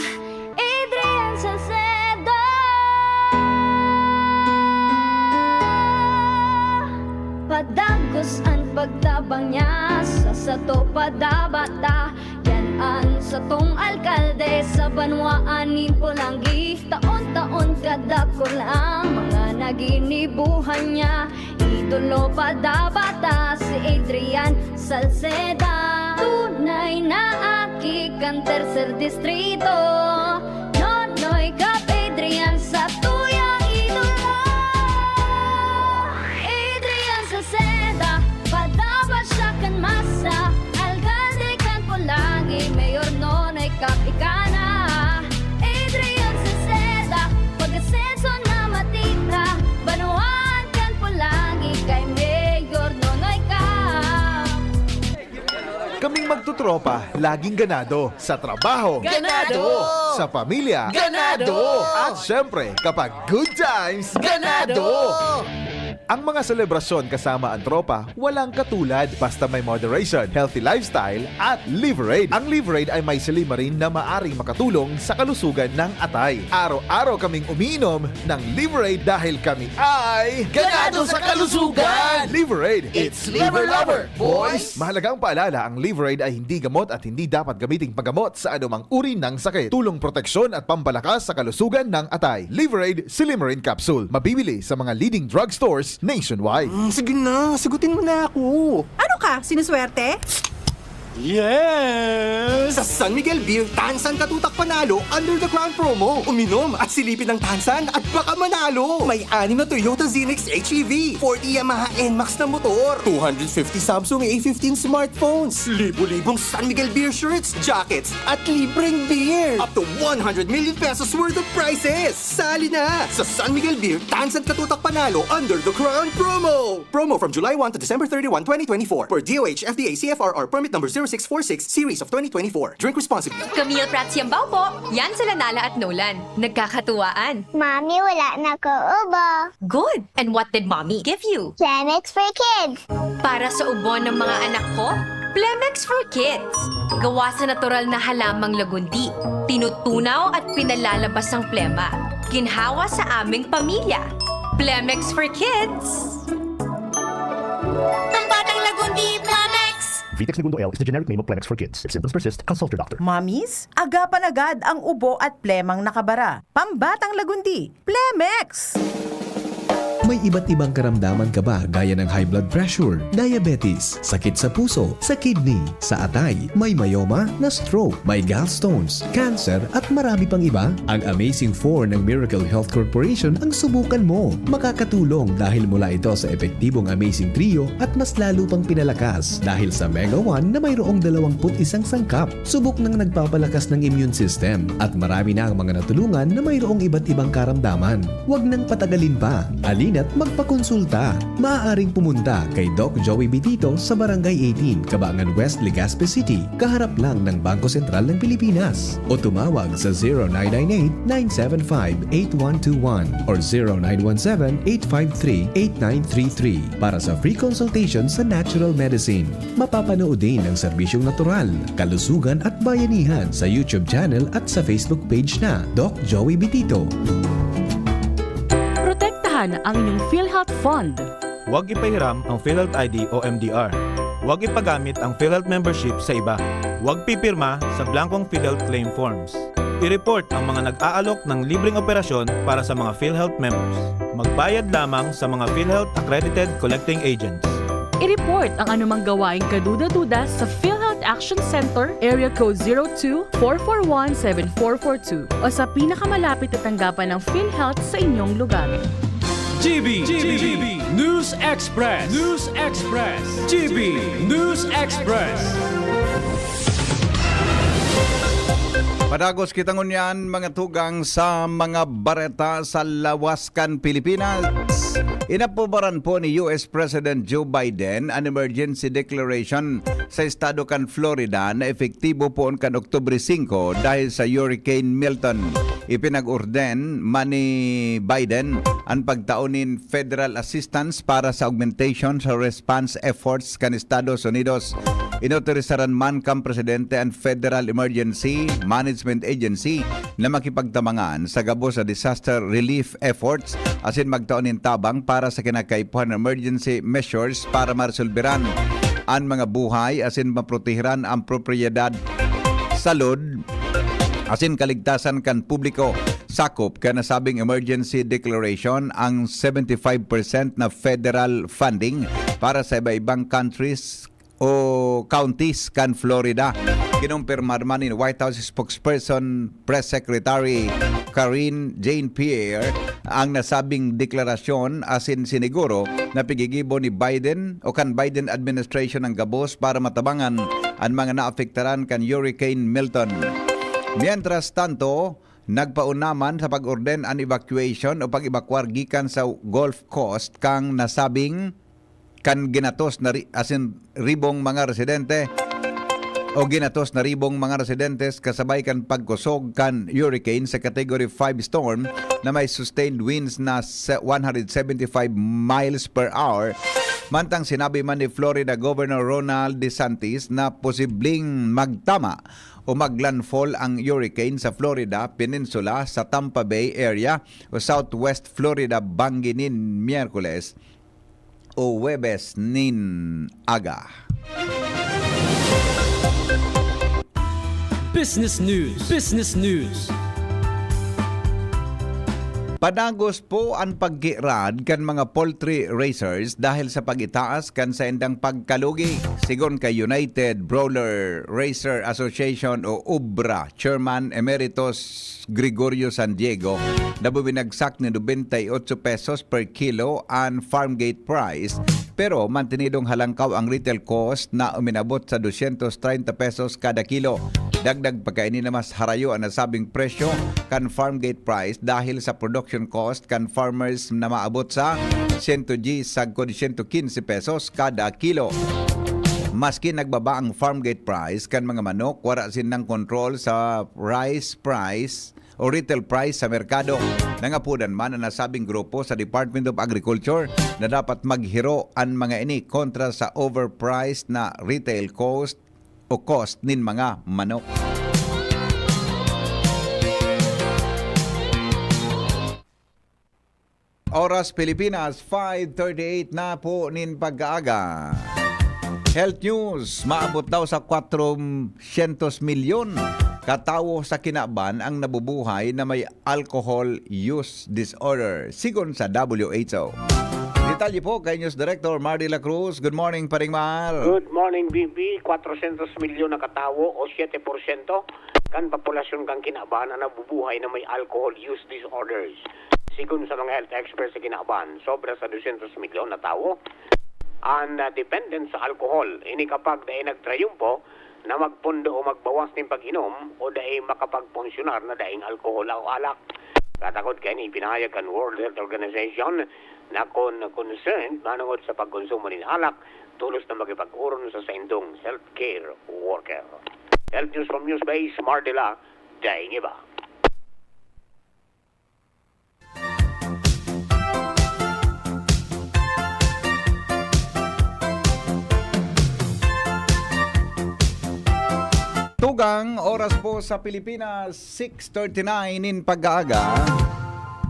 Adrian Salceda. Padagos ang pagtabang niya sa sato padabata. Yan ang satong alkalde sa banwaanin Pulangi. Taon-taon kadako lang mga naginibuhan niya. Idolo padabata si Adrian Salceda. Tunay na aki kan tercer distrito. Nonoy kap Adrian sa tuyang idolo. Adrian Salceda, padabat siya kan masa. Alcalde kan Pulangi, mayor nonoy kap ikana. Adrian Salceda, pag-asenso na matita. Banuan kan Pulangi, kay mayor nonoy kap. Kaming magtutropa, laging ganado. Sa trabaho, Ganado! Sa pamilya, Ganado! At syempre, kapag good times, Ganado! Ang mga selebrasyon kasama ang tropa, walang katulad basta may moderation, healthy lifestyle at Liverade. Ang Liverade ay may silimarin na maaring makatulong sa kalusugan ng atay. Araw-araw kaming umiinom ng Liverade dahil kami ay Ganado sa kalusugan! Liverade, It's Liver Lover, boys! Mahalagang paalala, ang Liverade ay hindi gamot at hindi dapat gamiting paggamot sa anumang uri ng sakit. Tulong proteksyon at pampalakas sa kalusugan ng atay. Liverade Silimarin Capsule. Mabibili sa mga leading drugstores nationwide. Sige na, sagutin mo na ako. Ano ka? Sinuswerte? Yes! Sa San Miguel Beer, Tansan Katutak Panalo under the Crown promo. Uminom at silipin ng Tansan at baka manalo. May 6 na Toyota Zenix HEV, 40 Yamaha NMAX na motor, 250 Samsung A15 smartphones, libo-libong San Miguel Beer shirts, jackets, at libreng beer. Up to 100 million pesos worth of prizes. Sali na sa San Miguel Beer, Tansan Katutak Panalo under the Crown promo. Promo from July 1 to December 31, 2024. Per DOH, FDA, CFRR, permit number 0646, series of 2024. Drink responsibly. Camille Prats Yambaw po. Yan sila Nala at Nolan. Nagkakatuwaan. Mommy, wala na ko ubo. Good. And what did Mommy give you? Plemex for kids. Para sa ubo ng mga anak ko, Plemex for Kids. Gawa sa natural na halamang lagundi. Tinutunaw at pinalalabas ang plema. Ginhawa sa aming pamilya. Plemex for Kids. Ang batang lagundi, Plemex! Vitex Segundo L is the generic name of Plemex for kids. If symptoms persist, consult your doctor. Mommies, agapan agad ang ubo at plemang nakabara. Pambatang lagundi, Plemex! May iba't ibang karamdaman ka ba gaya ng high blood pressure, diabetes, sakit sa puso, sa kidney, sa atay, may myoma na stroke, may gallstones, cancer at marami pang iba? Ang Amazing 4 ng Miracle Health Corporation ang subukan mo. Makakatulong dahil mula ito sa epektibong Amazing Trio at mas lalo pang pinalakas dahil sa Mega 1 na mayroong 21 sangkap. Subok ng nagpapalakas ng immune system at marami na ang mga natulungan na mayroong iba't ibang karamdaman. Huwag nang patagalin pa. At magpakonsulta. Maaaring pumunta kay Doc Joey Bitito sa Barangay 18, Cabangan West, Legazpi City, kaharap lang ng Bangko Sentral ng Pilipinas. O tumawag sa 0998-975-8121 or 0917-853-8933 para sa free consultation sa natural medicine. Mapapanood din ang serbisyong natural, kalusugan at bayanihan sa YouTube channel at sa Facebook page na Doc Joey Bitito. Ang inyong PhilHealth Fund. Huwag ipahiram ang PhilHealth ID o MDR. Huwag ipagamit ang PhilHealth membership sa iba. Huwag pipirma sa blankong PhilHealth claim forms. I-report ang mga nag-aalok ng libreng operasyon para sa mga PhilHealth members. Magbayad lamang sa mga PhilHealth accredited collecting agents. I-report ang anumang gawaing kaduda-duda sa PhilHealth Action Center, Area Code 02-441-7442 o sa pinakamalapit na tanggapan ng PhilHealth sa inyong lugar. GB News Express. News Express. GB News Express. Padagos kitang unyan mga tugang sa mga bareta sa Lawascan, Pilipinas. Inapubaran po ni US President Joe Biden ang emergency declaration sa estado kan Florida na efektibo po kan Oktubre 5 dahil sa Hurricane Milton. Ipinag-orden man ni Biden ang pagtaunin federal assistance para sa augmentation sa response efforts kan Estados Unidos. Inotorisaran man kang presidente ang Federal Emergency Management Agency na makipagtamangan sa gabo sa disaster relief efforts asin magtaunin tabang para sa kinakaipuhan emergency measures para maresolberan ang mga buhay asin maprotehiran ang propiedad, salud asin kaligtasan kan publiko. Sakop ka nasabing emergency declaration ang 75% na federal funding para sa iba-ibang countries o counties kan Florida. Kinumpirmar man ni White House spokesperson Press Secretary Karine Jean-Pierre ang nasabing deklarasyon asin siniguro na pigigibo ni Biden o kan Biden administration ang gabos para matabangan ang mga naapektaran kan Hurricane Milton. Mientras tanto, nagpaunaman sa pag-orden ang evacuation o pag-evacuar gikan sa Gulf Coast kang nasabing kan ginatos na asin ribong mga residente o ginatos na ribong mga residentes kasabay kan pagkusog kan hurricane sa Category 5 storm na may sustained winds na 175 miles per hour. Mantang sinabi man ni Florida Governor Ronald DeSantis na posibleng magtama o maglandfall ang hurricane sa Florida Peninsula sa Tampa Bay area o Southwest Florida banginin Miyerkules o Huwebes nin aga. Business News. Business News. Padagos po ang pagkirad kan mga poultry raisers dahil sa pagitaas kan sa endang pagkalugi. Sigon kay United Broiler Raiser Association o UBRA Chairman Emeritus Gregorio San Diego, nabubinagsak ni 98 pesos per kilo ang farm gate price, pero mantinidong halangkaw ang retail cost na uminabot sa 230 pesos kada kilo. Dagdag pagkainin na mas harayo ang nasabing presyo kan farm gate price dahil sa production cost kan farmers na maabot sa 100 sagkod 115 pesos kada kilo. Maski nagbaba ang farm gate price kan mga manok, wala sin ng control sa rice price o retail price sa merkado. Nangapudan man ang nasabing grupo sa Department of Agriculture na dapat maghiro ang mga ini kontra sa overpriced na retail cost o cost nin mga manok. Oras Pilipinas, 5:38 na po nin pag-aaga. Health news, maabot daw sa 400 milyon katawo sa kinaban ang nabubuhay na may alcohol use disorder, sigon sa WHO. Detalye po kay News Director Mar de la Cruz. Good morning, Paring Mar. Good morning, BB. 400 milyon na katawo o 7% kan populasyon kang kinaban na nabubuhay na may alcohol use disorders. Sigon sa mga health experts sa kinaban, sobra sa 200 milyon na tao ang dependent sa alcohol. Ini kapag dahil nagtrayumpo na magpundo o magbawas ng pag-inom o dahil makapagponsyonar na dahil alcohol o alak. Katakot kayo ni pinahayag ang World Health Organization na concerned manungod sa pagkonsumo ng alak, tulos na makipag-uron sa saindong healthcare worker. Health news from Newsbase, Mardela, daing iba. Tugang oras po sa Pilipinas, 6:39 in pag-aaga.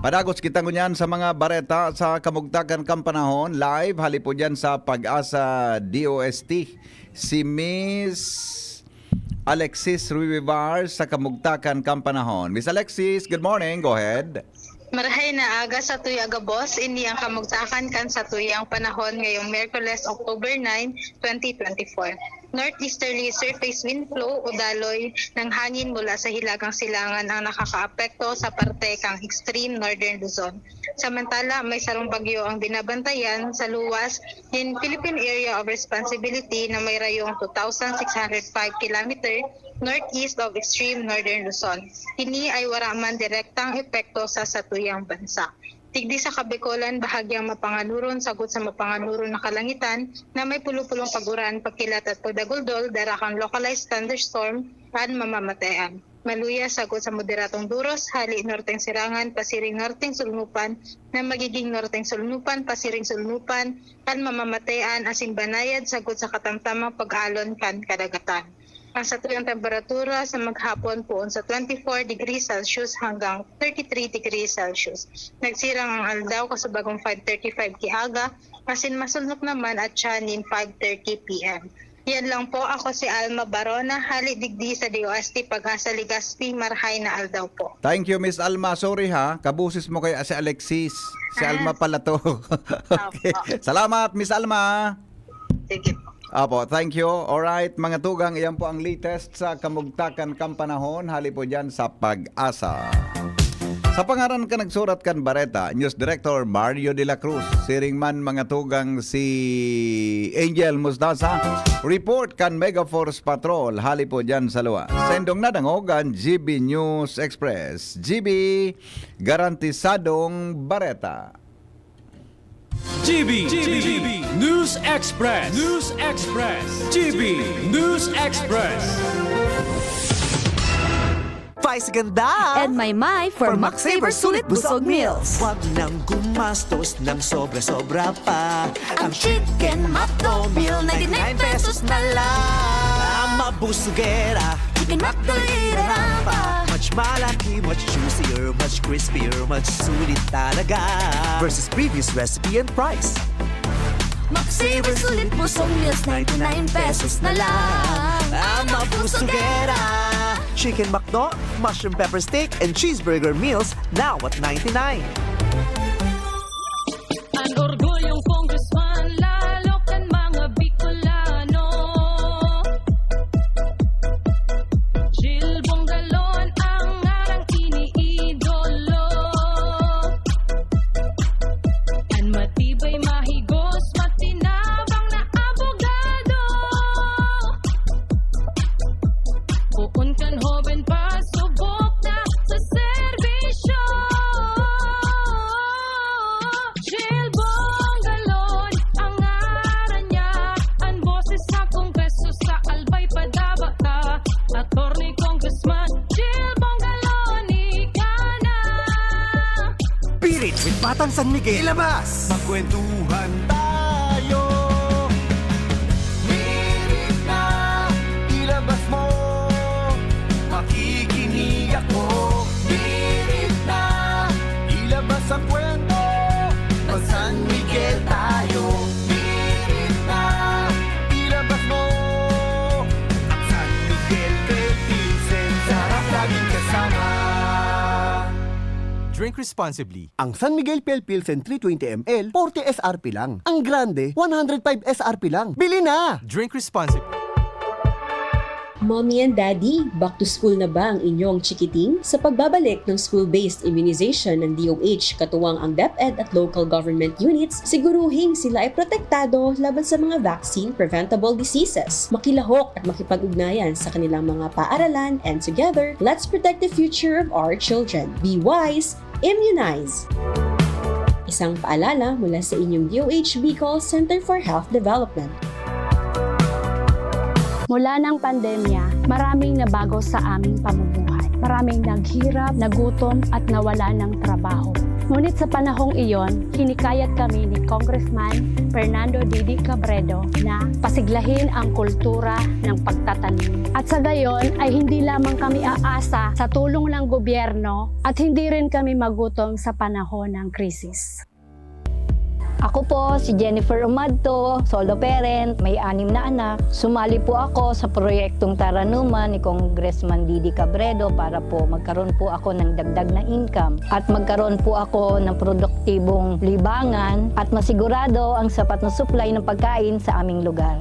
Padagos kita ngunyan sa mga bareta sa kamugtakan kampanahon. Live, hali po dyan sa Pag-asa DOST. Si Miss Alexis Ruivar sa kamugtakan kampanahon. Miss Alexis, good morning. Go ahead. Marahay na aga sa tuyaga boss, ini ang kamugtakan kan sa tuyang panahon ngayong Miyerkules, October 9, 2024. Northeasterly surface wind flow o daloy ng hangin mula sa hilagang silangan ang nakakaapekto sa parte kang extreme northern Luzon. Samantala, may sarong bagyo ang binabantayan sa luwas in Philippine Area of Responsibility na may rayong 2,605 km northeast of extreme northern Luzon. Kini ay wala man direktang epekto sa satuyang bansa. Tigdi sa Kabikolan, bahagyang mapanganuron sagot sa mapanganuron na kalangitan na may pulupulong paguran, pagkilat at pagdaguldol, darakang localized thunderstorm at mamamatayan. Maluya sagot sa moderatong duros, hali norteng sirangan, pasiring norteng sulnupan na magiging norteng sulnupan, pasiring sulnupan at mamamatayan asin banayad sagot sa katamtamang pag-alon kan kadagatan. Ang satuyang temperatura sa maghapon poon sa 24 degrees Celsius hanggang 33 degrees Celsius. Nagsirang ang aldaw kasabagong 5:35 kiaga, asin masunok naman at tiyanin 5:30 p.m. Yan lang po, ako si Alma Barona, hali digdi sa DOST Pag-asa Legazpi, Marhay na aldaw po. Thank you, Miss Alma. Sorry ha, kabusis mo kay si Alexis. Si Alma pala to. Okay. Salamat, Miss Alma. Sige po. Apo, thank you. Alright, mga tugang, iyan po ang latest sa kamugtakan kampanahon. Hali po dyan sa Pag-asa. Sa pangaran ka nagsurat kan Bareta, News Director Mario de la Cruz. Siring man mga tugang si Angel Mustasa. Report kan Megaforce Patrol. Hali po dyan sa luwa. Sendong nadangogan GB News Express. GB, garantisadong Bareta. GB News Express. GB News Express. Vice ganda! And my for Max-Saver Sulit Busog Meals. Huwag nang gumastos ng sobra-sobra pa. Ang Chicken McDo Meal, 99 pesos na lang. Mabusugera. Chicken McDo irarapa. Much malaki, much juicier, much crispier, much sulit talaga. Versus previous recipe and price. Max-Saver Sulit Busog Meals, 99 pesos na lang. Mabusugera. Chicken McDo, mushroom pepper steak, and cheeseburger meals now at 99. Ang orgulyong congressman, lalo kan mga Bicolano. Jill Bongalon ang ngarang iniidolo. Ang matibay, mahigos, matinabang na abogado. Bukon kan hoben pa, subok na sa serbisyo. Jill Bongalon, ang ngaran niya, ang boses sa kongreso sa albay padaba ka. Attorney Congressman Jill Bongalon, ika na. Pirit with Batang San Miguel. Ilabas! Magkwentuhan tayo. Pirit na, ilabas mo. Makikinig ako. Pirit na, ilabas ang kwento. Mag San Miguel tayo. Pirit na, ilabas mo. At San Miguel Philippines, sarap laging kasama. Drink responsibly. Ang San Miguel Pale Pilsen 320 ml, 40 SRP lang. Ang Grande, 105 SRP lang. Bili na! Drink responsibly. Mommy and Daddy, back to school na ba ang inyong chikiting? Sa pagbabalik ng school-based immunization ng DOH, katuwang ang DepEd at local government units, siguruhing sila ay protektado laban sa mga vaccine-preventable diseases. Makilahok at makipag-ugnayan sa kanilang mga paaralan, and together, let's protect the future of our children. Be wise, immunize! Isang paalala mula sa inyong DOH Bicol Center for Health Development. Mula ng pandemya, maraming nabago sa aming pamumuhay. Maraming naghirap, nagutom at nawala ng trabaho. Ngunit sa panahong iyon, hinikayat kami ni Congressman Fernando Didi Cabredo na pasiglahin ang kultura ng pagtatanim. At sa gayon ay hindi lamang kami aasa sa tulong ng gobyerno at hindi rin kami magutom sa panahon ng krisis. Ako po si Jennifer Umadto, solo parent, may 6 na anak. Sumali po ako sa proyektong Taranuman ni Congressman Didi Cabredo para po magkaroon po ako ng dagdag na income at magkaroon po ako ng produktibong libangan at masigurado ang sapat na supply ng pagkain sa aming lugar.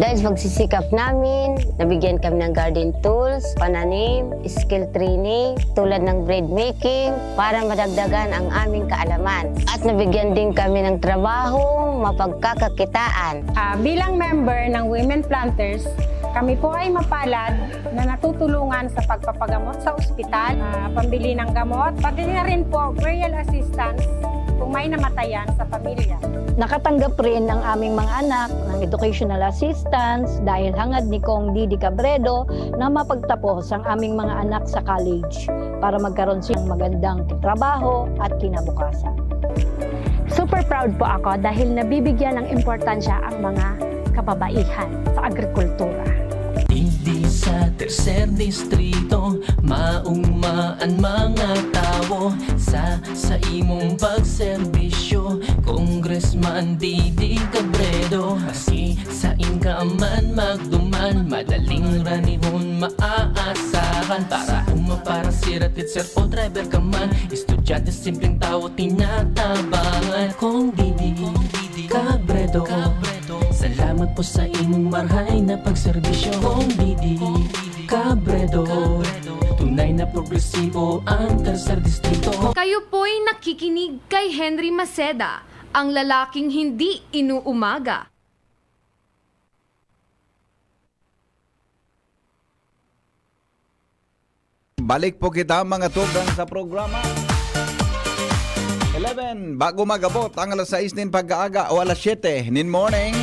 Dahil sa pagsisikap namin, nabigyan kami ng garden tools, pananim, skill training, tulad ng bread making, para madagdagan ang aming kaalaman. At nabigyan din kami ng trabaho, mapagkakakitaan. Bilang member ng Women Planters, kami po ay mapalad na natutulungan sa pagpapagamot sa ospital, pambili ng gamot, pati na rin po burial assistance kung may namatayan sa pamilya. Nakatanggap rin ang aming mga anak ng educational assistance dahil hangad ni Kong Didi Cabredo na mapagtapos ang aming mga anak sa college para magkaroon silang magandang trabaho at kinabukasan. Super proud po ako dahil nabibigyan ng importansya ang mga kababaihan sa agrikultura. Hindi sa tercer distrito, maungmaan mga tao sa imong pagserbisyo, Congressman Didi Cabredo. Asi sa inkaman magduman, madaling ranihon maaasahan. Para para siratit sir o driver ka man, estudyante simpleng tao tinatabangan. Kung Didi Cabredo, salamat po sa imong marhay na pagserbisyo. Kung Didi Cabredo, tunay na progresibo ang tercer distrito. Kayo po'y nakikinig kay Henry Maceda, ang lalaking hindi inuumaga. Balik po kita mga tugang sa programa. 11, bago magabot ang alas 6 nin pag-aaga o alas 7 nin morning.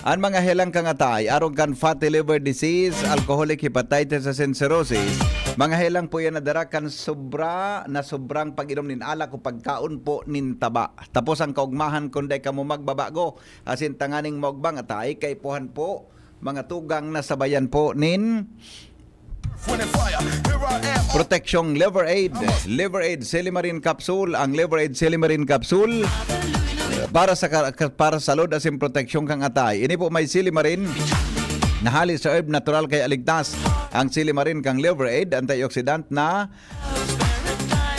Ang mga helang kangatay, aron kan fatty liver disease, alcoholic hepatitis and cirrhosis. Mga helang po yan nadarakan sobrang pag-inom nin alak o pagkaon po nin taba. Tapos ang kaugmahan kundi ka mo magbabago. Asin tanganing mogbang atay kay puhan po mga tugang na sabayan po nin Protection Liver Aid. Liver Aid Silimarin Capsule. Ang Liver Aid Silimarin Capsule para sa salud asin proteksyon kang atay. Ini po may silimarin Nahali sa herb natural kay aligtas ang silimarin kang liver aid, antioxidant na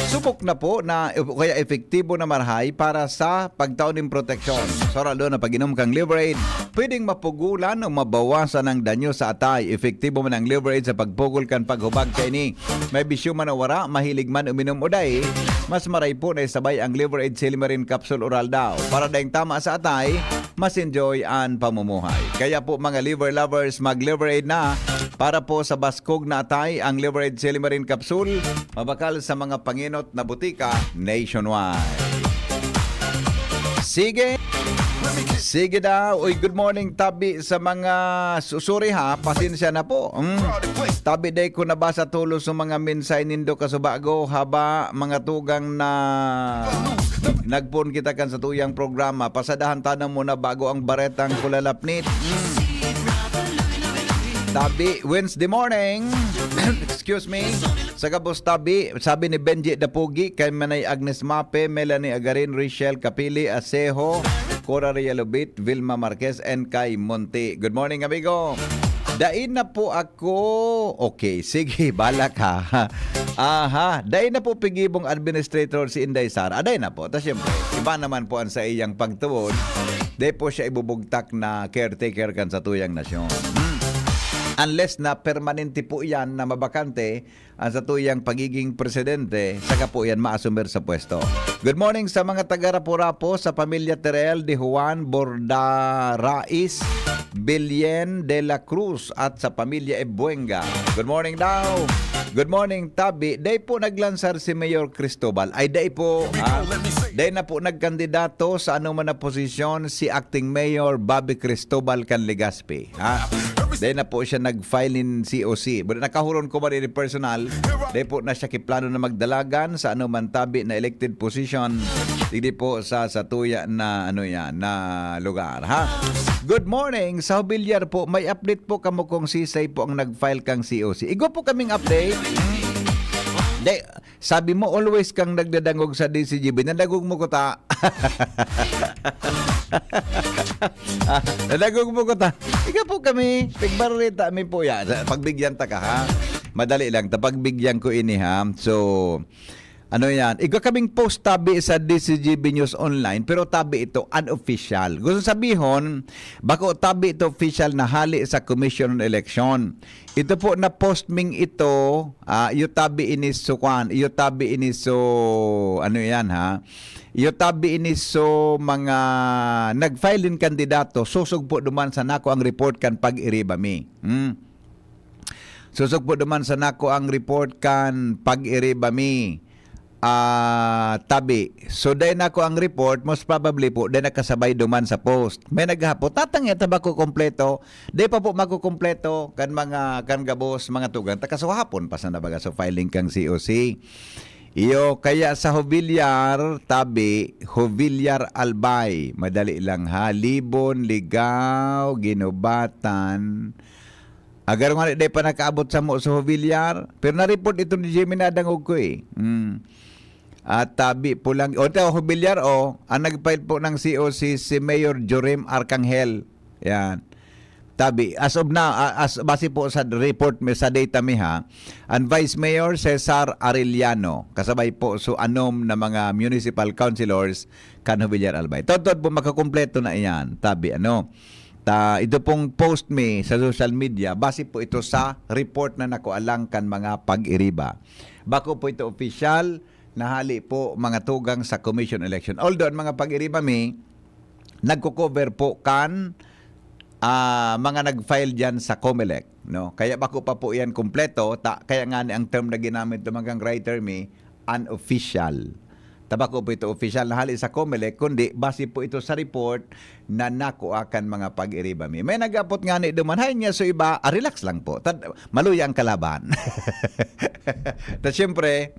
subok na po na kaya efektibo na marhay para sa pagtauning proteksyon. Soralo na pag-inom kang liver aid, pwedeng mapugulan o mabawasan ang danyo sa atay. Efektibo man ang liver aid sa pagpugol kan paghubag kay ni. May bisyo man o wara, mahilig man uminom o day, mas maray po na isabay ang liver aid silimarin capsule oral daw. Para dahing tama sa atay, mas enjoy ang pamumuhay. Kaya po mga liver lovers, mag-liver aid na para po sa baskog na atay ang liver aid silimarin capsule, mabakal sa mga panginot na butika nationwide. Sige daw. Uy, good morning tabi sa mga susuri ha. Pasensya na po. Tabi day ko nabasa tulos sa mga minsay nindo kasubago haba mga tugang na nagpun kita kan sa tuyang programa. Pasadahan tanong muna bago ang baretang kulalapnit. Tabi, Wednesday morning. Excuse me. Sa Gabos Tabi, sabi ni Benji Dapugi, kay Manay Agnes Mape, Melanie Agarin, Richelle Capili, Asejo, Cora Rialobit, Vilma Marquez, and kay Monte. Good morning, amigo. Dain na po ako. Okay, sige, balak ha. Aha, dain na po pigibong administrator si Inday Sara. Dain na po. Tapos siyempre, iba naman po ang sa iyang pagtuon. Dain po siya ibubugtak na caretaker kan sa tuyang nasyon. Unless na permanente po yan na mabakante ang sa tuyang pagiging presidente, saka po yan maasumir sa pwesto. Good morning sa mga taga-Rapo-Rapo, sa pamilya Terrell de Juan Bordarais, Bilyen de la Cruz at sa pamilya Ebuenga. Good morning daw. Good morning, Tabi. Day po naglansar si Mayor Cristobal. Ay, day po. Day na po nagkandidato sa anuman na posisyon si Acting Mayor Bobby Cristobal Canlegaspi. Day na po siya nag-file in COC. But nakahuron ko ba rin personal, day po na siya kiplano na magdalagan sa anuman Tabi na elected position. Hindi po sa tuya na na lugar. Ha? Good morning. Sa Bilyar po, may update po kamo kung sisay po ang nag-file kang COC. Igo po kaming update. De, sabi mo always kang nagdadangog sa DCGB. Nadagog mo ko ta. Nadagog mo ko ta. Iga po kami. Pigbarita mi po yan. Pagbigyan ta ka ha. Madali lang. Pagbigyan ko ini ha. So, ano yan? Ikaw kaming post tabi sa DCGB News Online, pero tabi ito unofficial. Gusto sabihin, bako tabi ito official na hali sa Commission on Election. Ito po na post ming ito, yung tabi iniso kwan, yung tabi iniso, ano yan ha? Yung tabi iniso mga nag-file in kandidato, susog po duman sa nako ang report kan pag-iribami. Susog po duman sa nako ang report kan pag-iribami. Tabi. So, dahil na ko ang report, most probably po, dahil nakasabay duman sa post. May naghapo, tatang yata ba ko kompleto? Dahil pa po makukompleto kan mga gabos, mga tugang. Takasuhapon pa sa nabaga so filing kang COC. Iyo, kaya sa Hobilyar, Tabi, Hobilyar Albay. Madali lang ha. Libon, Ligaw, Ginubatan. Agar nga dahil pa nakaabot sa mo sa Hobilyar. Pero na-report ito ni Jimmy Nadangog ko eh. At Tabi po lang. O, Hobilyar ang nag-file po ng COC si Mayor Jorim Arcangel. Yan. Tabi, as of now, base po sa report sa data mi ha, ang Vice Mayor Cesar Arellano, kasabay po so anom na mga municipal councilors kan Hobilyar Albay. Totoo po makakumpleto na iyan. Tabi, ito pong post me sa social media, base po ito sa report na nakualang kan mga pag-iriba. Bako po ito official, nahali po mga tugang sa Commission Election. Although mga pag-iriba mi, nagko-cover po kan mga nag-file dyan sa COMELEC. No? Kaya bako pa po yan kompleto, kaya nga ang term na ginamit ng mga writer mi, unofficial. Tabako po ito official na hali sa COMELEC, kundi base po ito sa report na nakuakan mga pag-iriba mi. May nag-apot nga ni duman, hay niya so iba, relax lang po. Maluya ang kalaban. Tapos siyempre,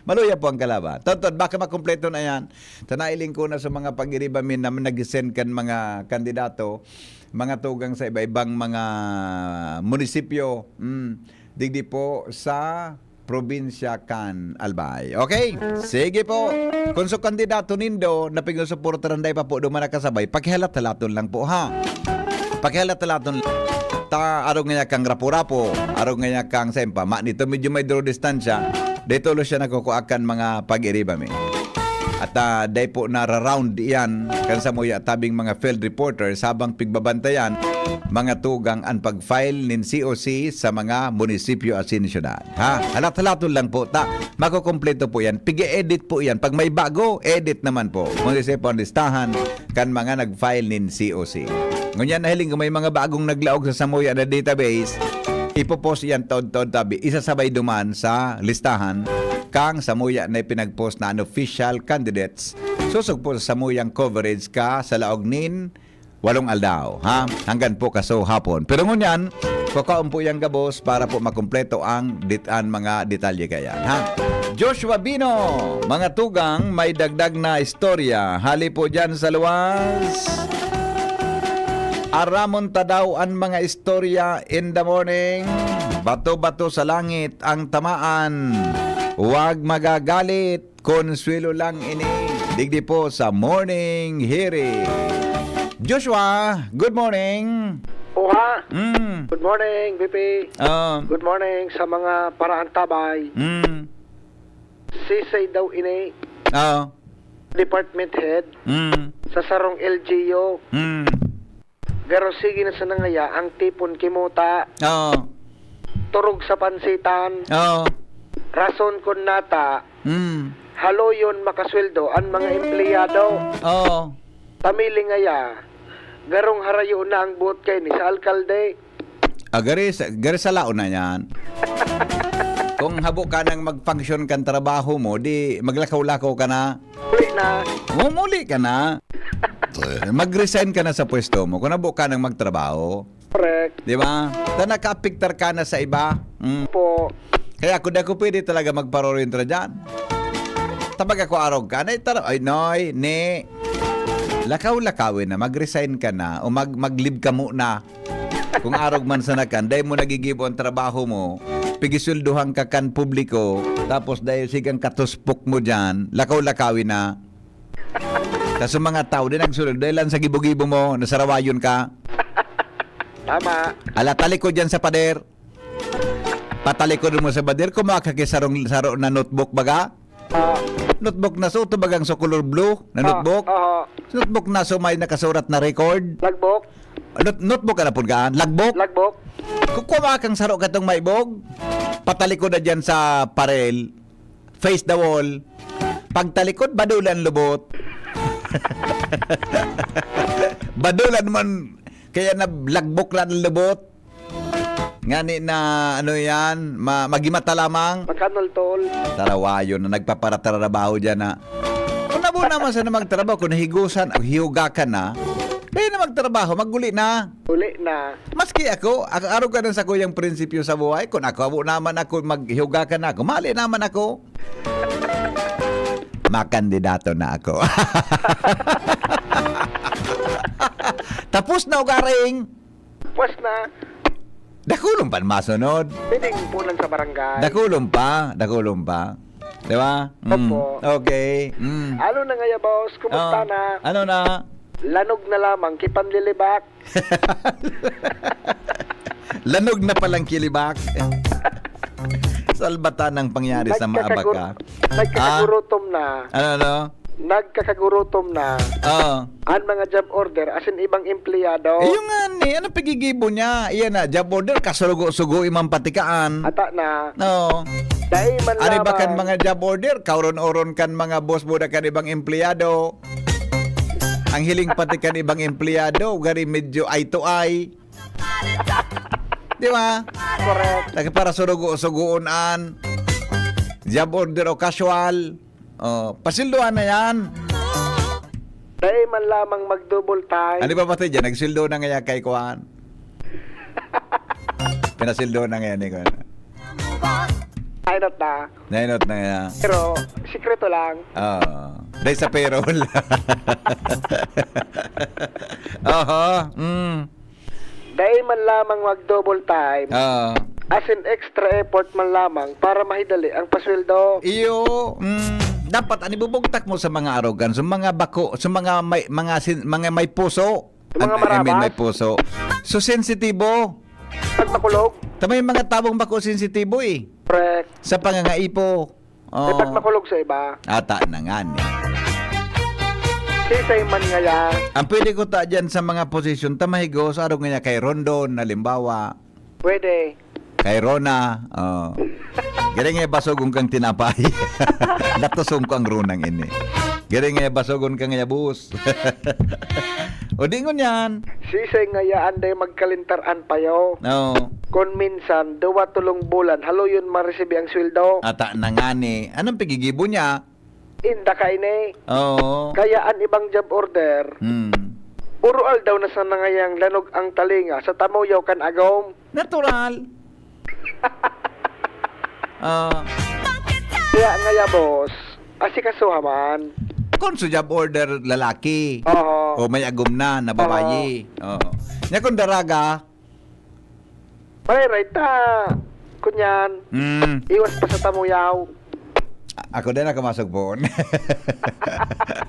maluya po ang kalaban. Totoo, baka makumpleto na yan. Tanailing ko na sa mga pag-iriba mi na nag-send kan mga kandidato, mga tugang sa iba-ibang mga munisipyo. Digdi po sa probinsya kan Albay. Okay? Sige po. Kung so kandidato nindo na pingusuportaran day pa po duman nakasabay, pakihalat-halaton lang po ha. Pakihalat-halaton lang. ta araw nga kang rapo-rapo, araw nga kang sempa, nito medyo may draw distansya, dito lo siya nakukuakan mga pag-iriba mi. At day po na-round iyan kan sa moya tabing mga field reporters habang pigbabantayan mga tugang ang pag-file nin COC sa mga munisipyo at sinisyudad. Ha? Halat-halaton lang po. Makukompleto po yan. Pigi-edit po yan. Pag may bago, edit naman po. Munisipyo ang listahan kan mga nag-file nin COC. Ngunyan nahiling kung may mga bagong naglaog sa Samoya na database, ipopost yan taon-taon tabi. Isasabay duman sa listahan kang Samoya na pinag-post na unofficial candidates. Susog po sa Samuyang coverage ka sa laog nin 8 aldaw. Ha? Hanggang po kaso hapon. Pero ngunyan, kukaon po yung gabos para po makumpleto ang mga detalye kaya. Ha? Joshua Bino, mga tugang, may dagdag na istorya. Hali po dyan sa luwas. Aramon ta daw ang mga istorya in the morning. Bato-bato sa langit ang tamaan. Huwag magagalit. Konsuelo lang ini. Digdi po sa morning hearing. Joshua, good morning. Oha. Good morning, VP. Good morning sa mga paraan tabay. Sisay daw ini. Department head. Sa sarong LGU. Pero sige na sa nangaya ang tipon kimuta. Turog sa pansitan. Rason kun nata. Haloyon makasweldo ang mga empleyado. Tamili ngaya. Garong harayo na ang buot kay ni sa alkalde. Gari sa laon na yan. Kung habo ka nang mag-function kan trabaho mo, di maglakaw-lakaw ka na. Muli na. Muli ka na. Mag-resign ka na sa pwesto mo kung habo ka nang magtrabaho. Correct. Di ba? Nakapiktar ka na sa iba. Po. Kaya kung ako pwede talaga magparorintra dyan. Tabag ako arog ka na, ay noy, ne. Lakaw-lakawin na, mag-resign ka na o mag-leave ka muna. Kung arog man sa nakan, dahil mo nagigibo ang trabaho mo, pigisulduhan ka kan publiko, tapos dahil sigang katuspok mo dyan, lakaw-lakawin na. Kaso mga tao din nagsulod, dahil lang sa gibo-gibo mo, nasarawayon ka. Tama. Ala, talikod dyan sa pader. Patalikod mo sa pader, kumakakisarong saro na notebook baga. Notebook na so, ito bagang so color blue na notebook. Notebook na so may nakasurat na record. Logbook. Notebook ka na po gaan? Logbook? Logbook. Kukuha kang saro ka itong maibog. Patalikod na dyan sa parel. Face the wall. Pagtalikod, badulan lubot. Badulan man. Kaya na logbook lang lubot. Ngani na ano yan, magimata lamang. Magkanol-tol. Tarawayo na nagpaparatarabaho dyan na. Kung nabo naman sa na magtrabaho, kung nahigusan, hiuga ka na, kaya na magtrabaho, magguli na. Uli na. Maski ako, araw ka na sa kuyang prinsipyo sa buhay, kung ako naman ako, maghiuga ka na ako, mali naman ako. Makandidato na ako. Tapos na ugaring. Tapos na. Dakulong pa masunod. Pwedeng punan sa barangay. Dakulong pa. Di ba? Opo. Okay. Ano na ngaya, boss? Kumusta na? Ano na? Lanog na lamang, kipanlilibak. Lanog na palang kilibak. Salbatan ang pangyari sa maabaka. Nagkakagurutom na. Ano? Nagkakagurutom na. Ang mga job order as in ibang empleyado. Yung nga ni, ano pagigibo niya? Iyan na, job order, kasurugo-sugo imang patikaan. Ata na. No. Dahil man ano lamang. ba kan mga job order? Kauron-oron kan mga boss mo na kan ibang empleyado. Ang hiling patikan ibang empleyado, gari medyo eye to eye. Di ba? Correct. Lagi para surugo-sugoon-an. Job order o casual. Pasildoan na yan. Dahil man lamang mag-double time. Ano ba pati dyan? Nagsildo na nga kay Kuan. Pinasildo na nga yan. Nainot na. Nainot na nga. Pero, sikreto lang. Dahil sa payroll. Dahil man lamang mag-double time. As in extra effort man lamang para mahidali ang pasweldo. Iyo. Dapat anibubugtak mo sa mga arogan, sa mga bako, sa mga may puso. Mga marabas. May puso. So sensitibo. Pag makulog. Tama yung mga tabong bako sensitibo eh. Correct. Sa pangangaipo. Eh, pag makulog sa iba. Ata na nga ni. Sisay man nga ya. Ang pwede ko ta dyan sa mga posisyon, tamahigo sa araw nga kay Rondon, halimbawa. Pwede. Kay Rona. Gari nga basogong kang tinapay. Natusong ko ang runang ini. Gari nga basogon kang nga bus. O dingon yan. Sisay nga ya anday magkalintaran payo. No. Kung minsan, 2-3 bulan, halo yun maresibi ang sweldo. Ata na nga ni. Anong pigigibo niya? Inda ka ini. Oo. Kaya ang ibang job order, urual daw na sa nangayang lanog ang talinga sa tamuyaw kan agom. Natural. Kaya nga ya, boss, asikasuhaman. Kung sa job order lalaki. Oo. O may agom na babayi. Oo. Nya kung daraga. Right ta. Kunyan. Iwas pa sa tamuyaw. Ako din nakamasok po.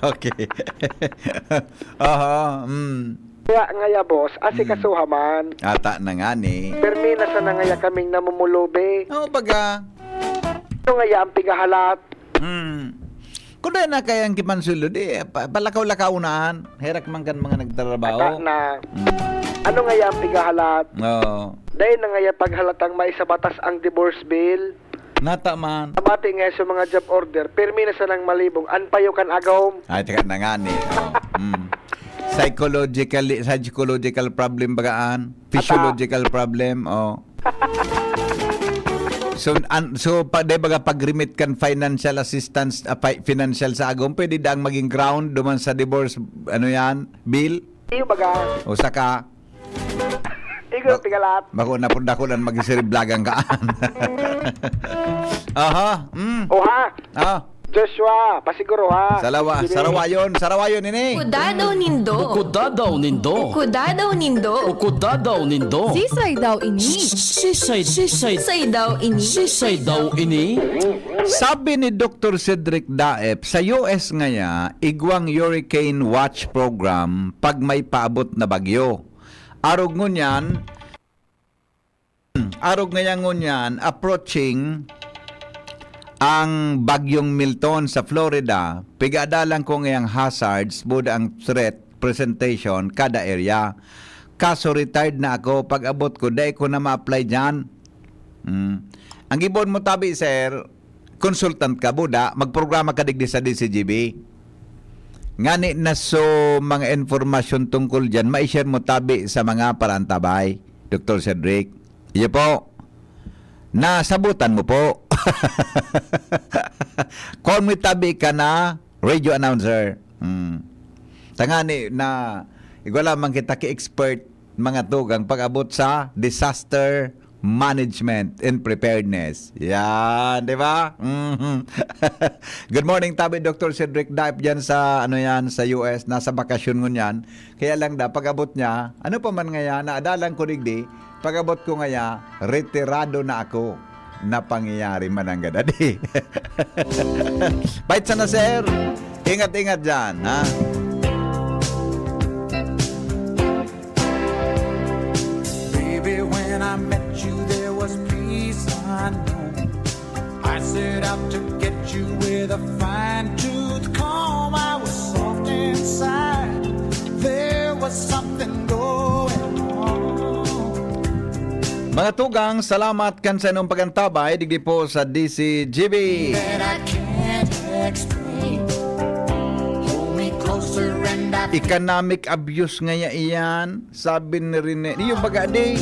Okay. Aha. Kaya nga ya, boss, asikasuhaman. Ata na nga ni. Permina sa nangaya kaming namumulubi. Oo, baga. Ito nga ya ang pigahalat. Kung na kayang kipansulo, di, palakaw-lakaw unaan. Herak man kan mga nagtrabaho. Ata na. Ano nga ya ang pigahalat? Oo. Dahil na nga ya paghalatang may sa batas ang divorce bill. Nata man. Amati nga sa mga job order, permina sa nang malibong, anpayo kan agawm. Ay, teka na nga ni. Psychological problem bagaan. Physiological problem. So pag baga pag-remit kan financial assistance, financial sa agom, pwede daang maging ground duman sa divorce, ano yan, bill? Iyo baga. O saka? Igo pigalat. Bako na po dakulan mag-isiriblagang kaan. Aha. Oha. Joshua, pasiguro ha. Sarawayon ini. Kudadaw nindo. Ukudadaw nindo. Kudadaw nindo. Ukudadaw nindo. Sisay daw ini. Sisay daw ini. Sisay daw ini. Sabi ni Dr. Cedric Daep, sa US ngaya, igwang Hurricane Watch Program pag may paabot na bagyo. Arog ngunyan, approaching ang bagyong Milton sa Florida. Pigadalang ko ngayang hazards, buda ang threat presentation kada area. Kaso retired na ako, pag abot ko, dahil ko na ma-apply dyan. Ang ibon mo tabi, sir, consultant ka, buda, magprograma ka digdi sa DCGB. Ngani na so mga informasyon tungkol dyan, ma-share mo tabi sa mga parantabay, Dr. Cedric. Iyo po, nasabutan mo po. Kung may tabi ka na, radio announcer. Tangani na, igwala man kita ki-expert mga tugang pag-abot sa disaster management and preparedness. Yan, di ba? Good morning, tabi Dr. Cedric Daep dyan sa, sa US, nasa bakasyon ngun yan. Kaya lang da, pag-abot niya, ano pa man ngaya, naadalang ko digdi, pag-abot ko ngaya, retirado na ako na pangyayari man ang gadadi. Bait sana, sir. Ingat-ingat dyan, ha? Baby, when I met you, there was peace unknown. I set out to get you with a fine-tooth comb. I was soft inside. There was something going on. Mga tugang, salamat kan sa inyong pagantabay. Digdi po sa DCGB. That I can't explain. Hold me closer and I Economic abuse nga iyan. Sabi ni Rene. Yung baga di.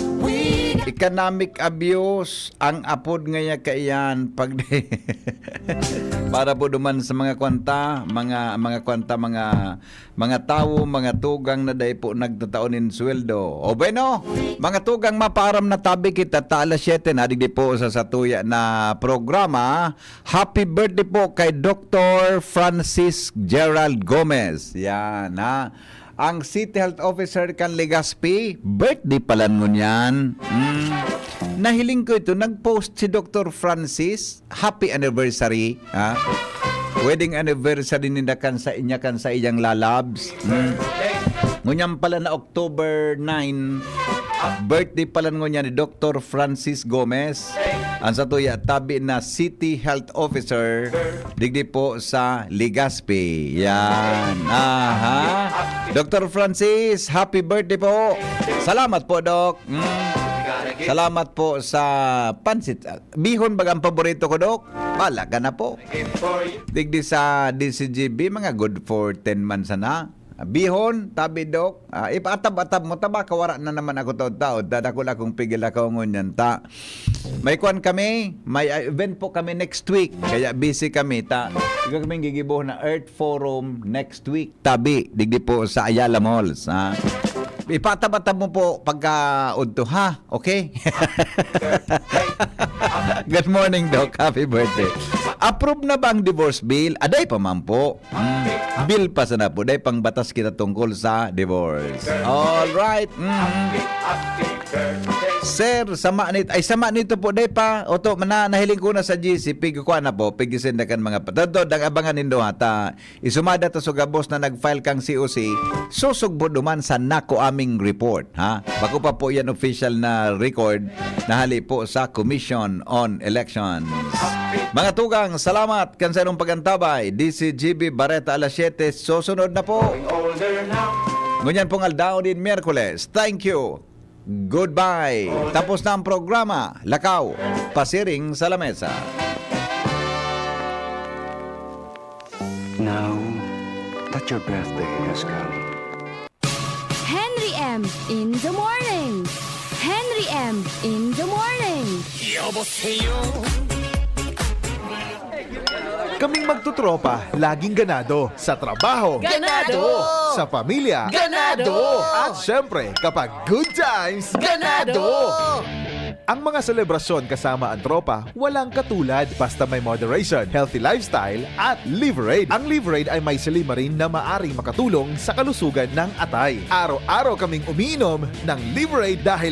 Economic abuse. Ang apod nga kaiyan. Pag di. Para po duman sa mga kwanta. Mga tao, mga tugang na day po nagtataonin sweldo. O bueno, mga tugang maparam na tabi kita ta alas 7 na digdi po sa satuya na programa. Happy birthday po kay Dr. Francis Gerald Gomez. Yan ha. Ang City Health Officer kan Legazpi, birthday pala nun yan. Nahiling ko ito, nag-post si Dr. Francis, happy anniversary. Ha? Wedding anniversary nila kan sa iyang lalabs. Ngunyan pala na October 9, Birthday pala niya ni Dr. Francis Gomez. Ang sa tuya, tabi na City Health Officer. Digdi po sa Legazpi. Yan. Aha. Dr. Francis, happy birthday po. Salamat po, Doc. Salamat po sa pansit. Bihon bagang paborito ko, Dok. Wala ka na po. Digdi sa DCGB, mga good for 10 months na. Bihon, tabi, Dok. Ipatab-atab mo, taba, kawara na naman ako taod-taod. Dadakol akong pigil ako ngunyan, ta. May kuwan kami, may event po kami next week. Kaya busy kami, ta. Ikaw kami gigibuh na Earth Forum next week. Tabi, digdi po sa Ayala Malls, ha. Ipatab-atab mo po pagka-udto, ha? Okay? Good morning, Doc. Happy birthday. Approve na ba ang divorce bill? Aday pa man po. Bill pa sana po. Day pang batas kita tungkol sa divorce. Alright. Sir, sama nito po. Day pa. Oto, nahiling ko na sa GC. Pigkuha na po. Pigisindakan mga patado. Dang abangan nindo hata. Isumada to sa gabos na nag-file kang COC. Susugbo duman sa nako aming report. Ha? Bago pa po yan official na record. Nahali po sa Commission on Elections. Mga tugang, salamat kanserong pagantabay. DCGB Bareta alas 7. Susunod na po. Ngunyan pong aldaw din Miyerkules. Thank you. Goodbye. Tapos na ang programa. Lakaw, pasiring sa lamesa. Now that your birthday has come. Henry M. in the morning. Henry M. in the morning. Kaming magtutropa, laging ganado. Sa trabaho, Ganado! Sa pamilya, Ganado! At syempre, kapag good times, ganado! Ang mga selebrasyon kasama ang tropa, walang katulad basta may moderation, healthy lifestyle at Liverade. Ang Liverade ay may silimarin na maaring makatulong sa kalusugan ng atay. Araw-araw kaming umiinom ng Liverade dahil